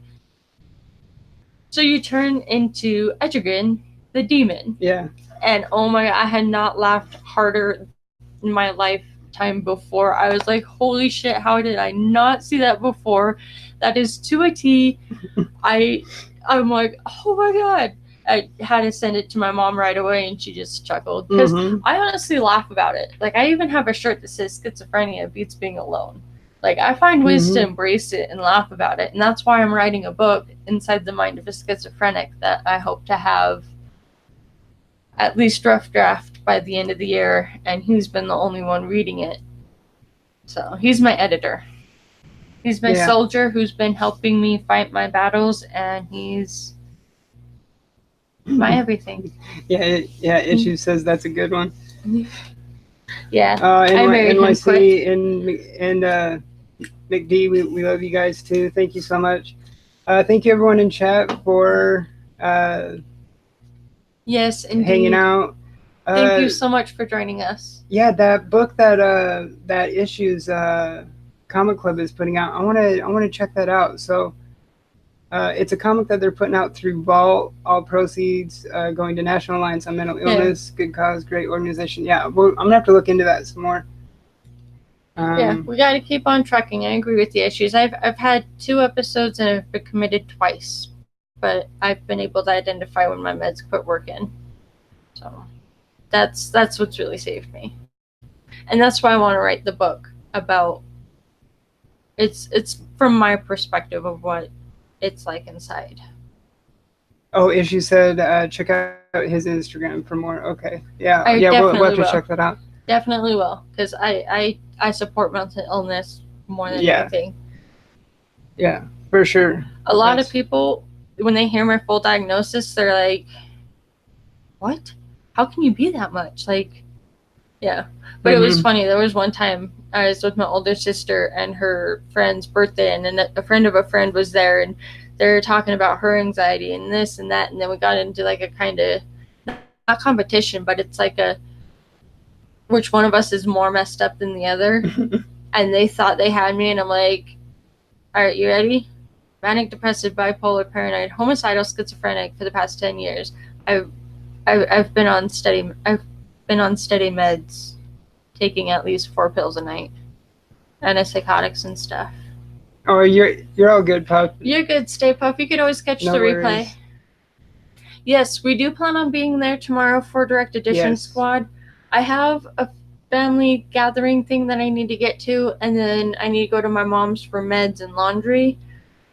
So you turn into Etrigan, the demon. Yeah. And oh my God, I had not laughed harder in my lifetime before. I was like, holy shit, how did I not see that before? That is to a T. I'm like, oh my God. I had to send it to my mom right away, and she just chuckled. Because I honestly laugh about it. Like, I even have a shirt that says schizophrenia beats being alone. Like, I find ways to embrace it and laugh about it. And that's why I'm writing a book, Inside the Mind of a Schizophrenic, that I hope to have at least rough draft by the end of the year. And he's been the only one reading it. So, he's my editor. He's my soldier who's been helping me fight my battles, and he's my everything. Issue says that's a good one. Yeah. I married NYC and McD, we love you guys too. Thank you so much. Thank you everyone in chat for yes, indeed. hanging out. Thank you so much for joining us. Yeah, that book that Issues Comic Club is putting out, I want to check that out. So it's a comic that they're putting out through Vault. All proceeds going to National Alliance on Mental Illness. Good cause, great organization. Yeah, I'm gonna have to look into that some more. We got to keep on trucking. I agree with the Issues. I've had 2 episodes and I've been committed twice, but I've been able to identify when my meds quit working. So that's what's really saved me, and that's why I want to write the book about. It's from my perspective of what it's like inside. Oh, Issue said check out his Instagram for more. Okay, yeah, we'll have to check that out. Definitely will, because I support mental illness more than anything. Yeah, for sure. A lot of people, when they hear my full diagnosis, they're like, "What? How can you be that much?" Like, yeah. But it was funny. There was one time I was with my older sister and her friend's birthday, and then a friend of a friend was there, and they were talking about her anxiety and this and that, and then we got into like a kind of, not competition, but it's like a, which one of us is more messed up than the other. And they thought they had me, and I'm like, all right, you ready? Manic depressive, bipolar, paranoid, homicidal, schizophrenic for the past 10 years. I've been on steady meds, taking at least 4 pills a night, antipsychotics and stuff. Oh, you're all good, Puff. You're good, Stay Puff. You could always catch the replay. Worries. Yes, we do plan on being there tomorrow for Direct Edition Squad. I have a family gathering thing that I need to get to, and then I need to go to my mom's for meds and laundry.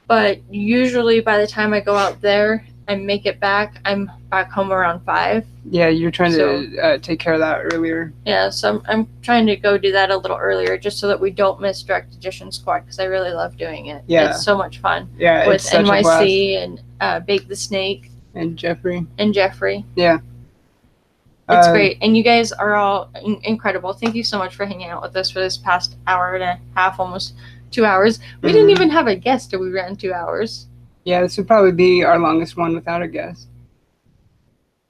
But usually by the time I go out there and make it back, I'm back home around 5. Yeah, you're trying to take care of that earlier. Yeah, so I'm trying to go do that a little earlier, just so that we don't miss Direct Edition Squad, because I really love doing it. Yeah. It's so much fun. Yeah, with it's such NYC and Bake the Snake. And Jeffrey. Yeah. It's great. And you guys are all incredible. Thank you so much for hanging out with us for this past hour and a half, almost 2 hours. We didn't even have a guest till we ran 2 hours. Yeah, this would probably be our longest one without a guest.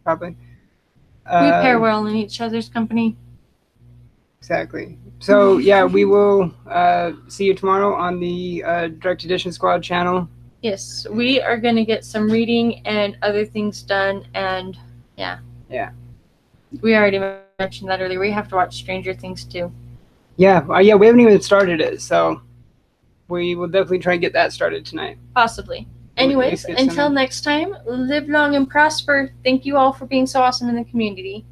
Probably. We pair well in each other's company. Exactly. So, yeah, we will see you tomorrow on the Direct Edition Squad channel. Yes, we are going to get some reading and other things done, and Yeah. We already mentioned that earlier. We have to watch Stranger Things too. Yeah, we haven't even started it, so we will definitely try and get that started tonight. Possibly. Anyways, until next time, live long and prosper. Thank you all for being so awesome in the community.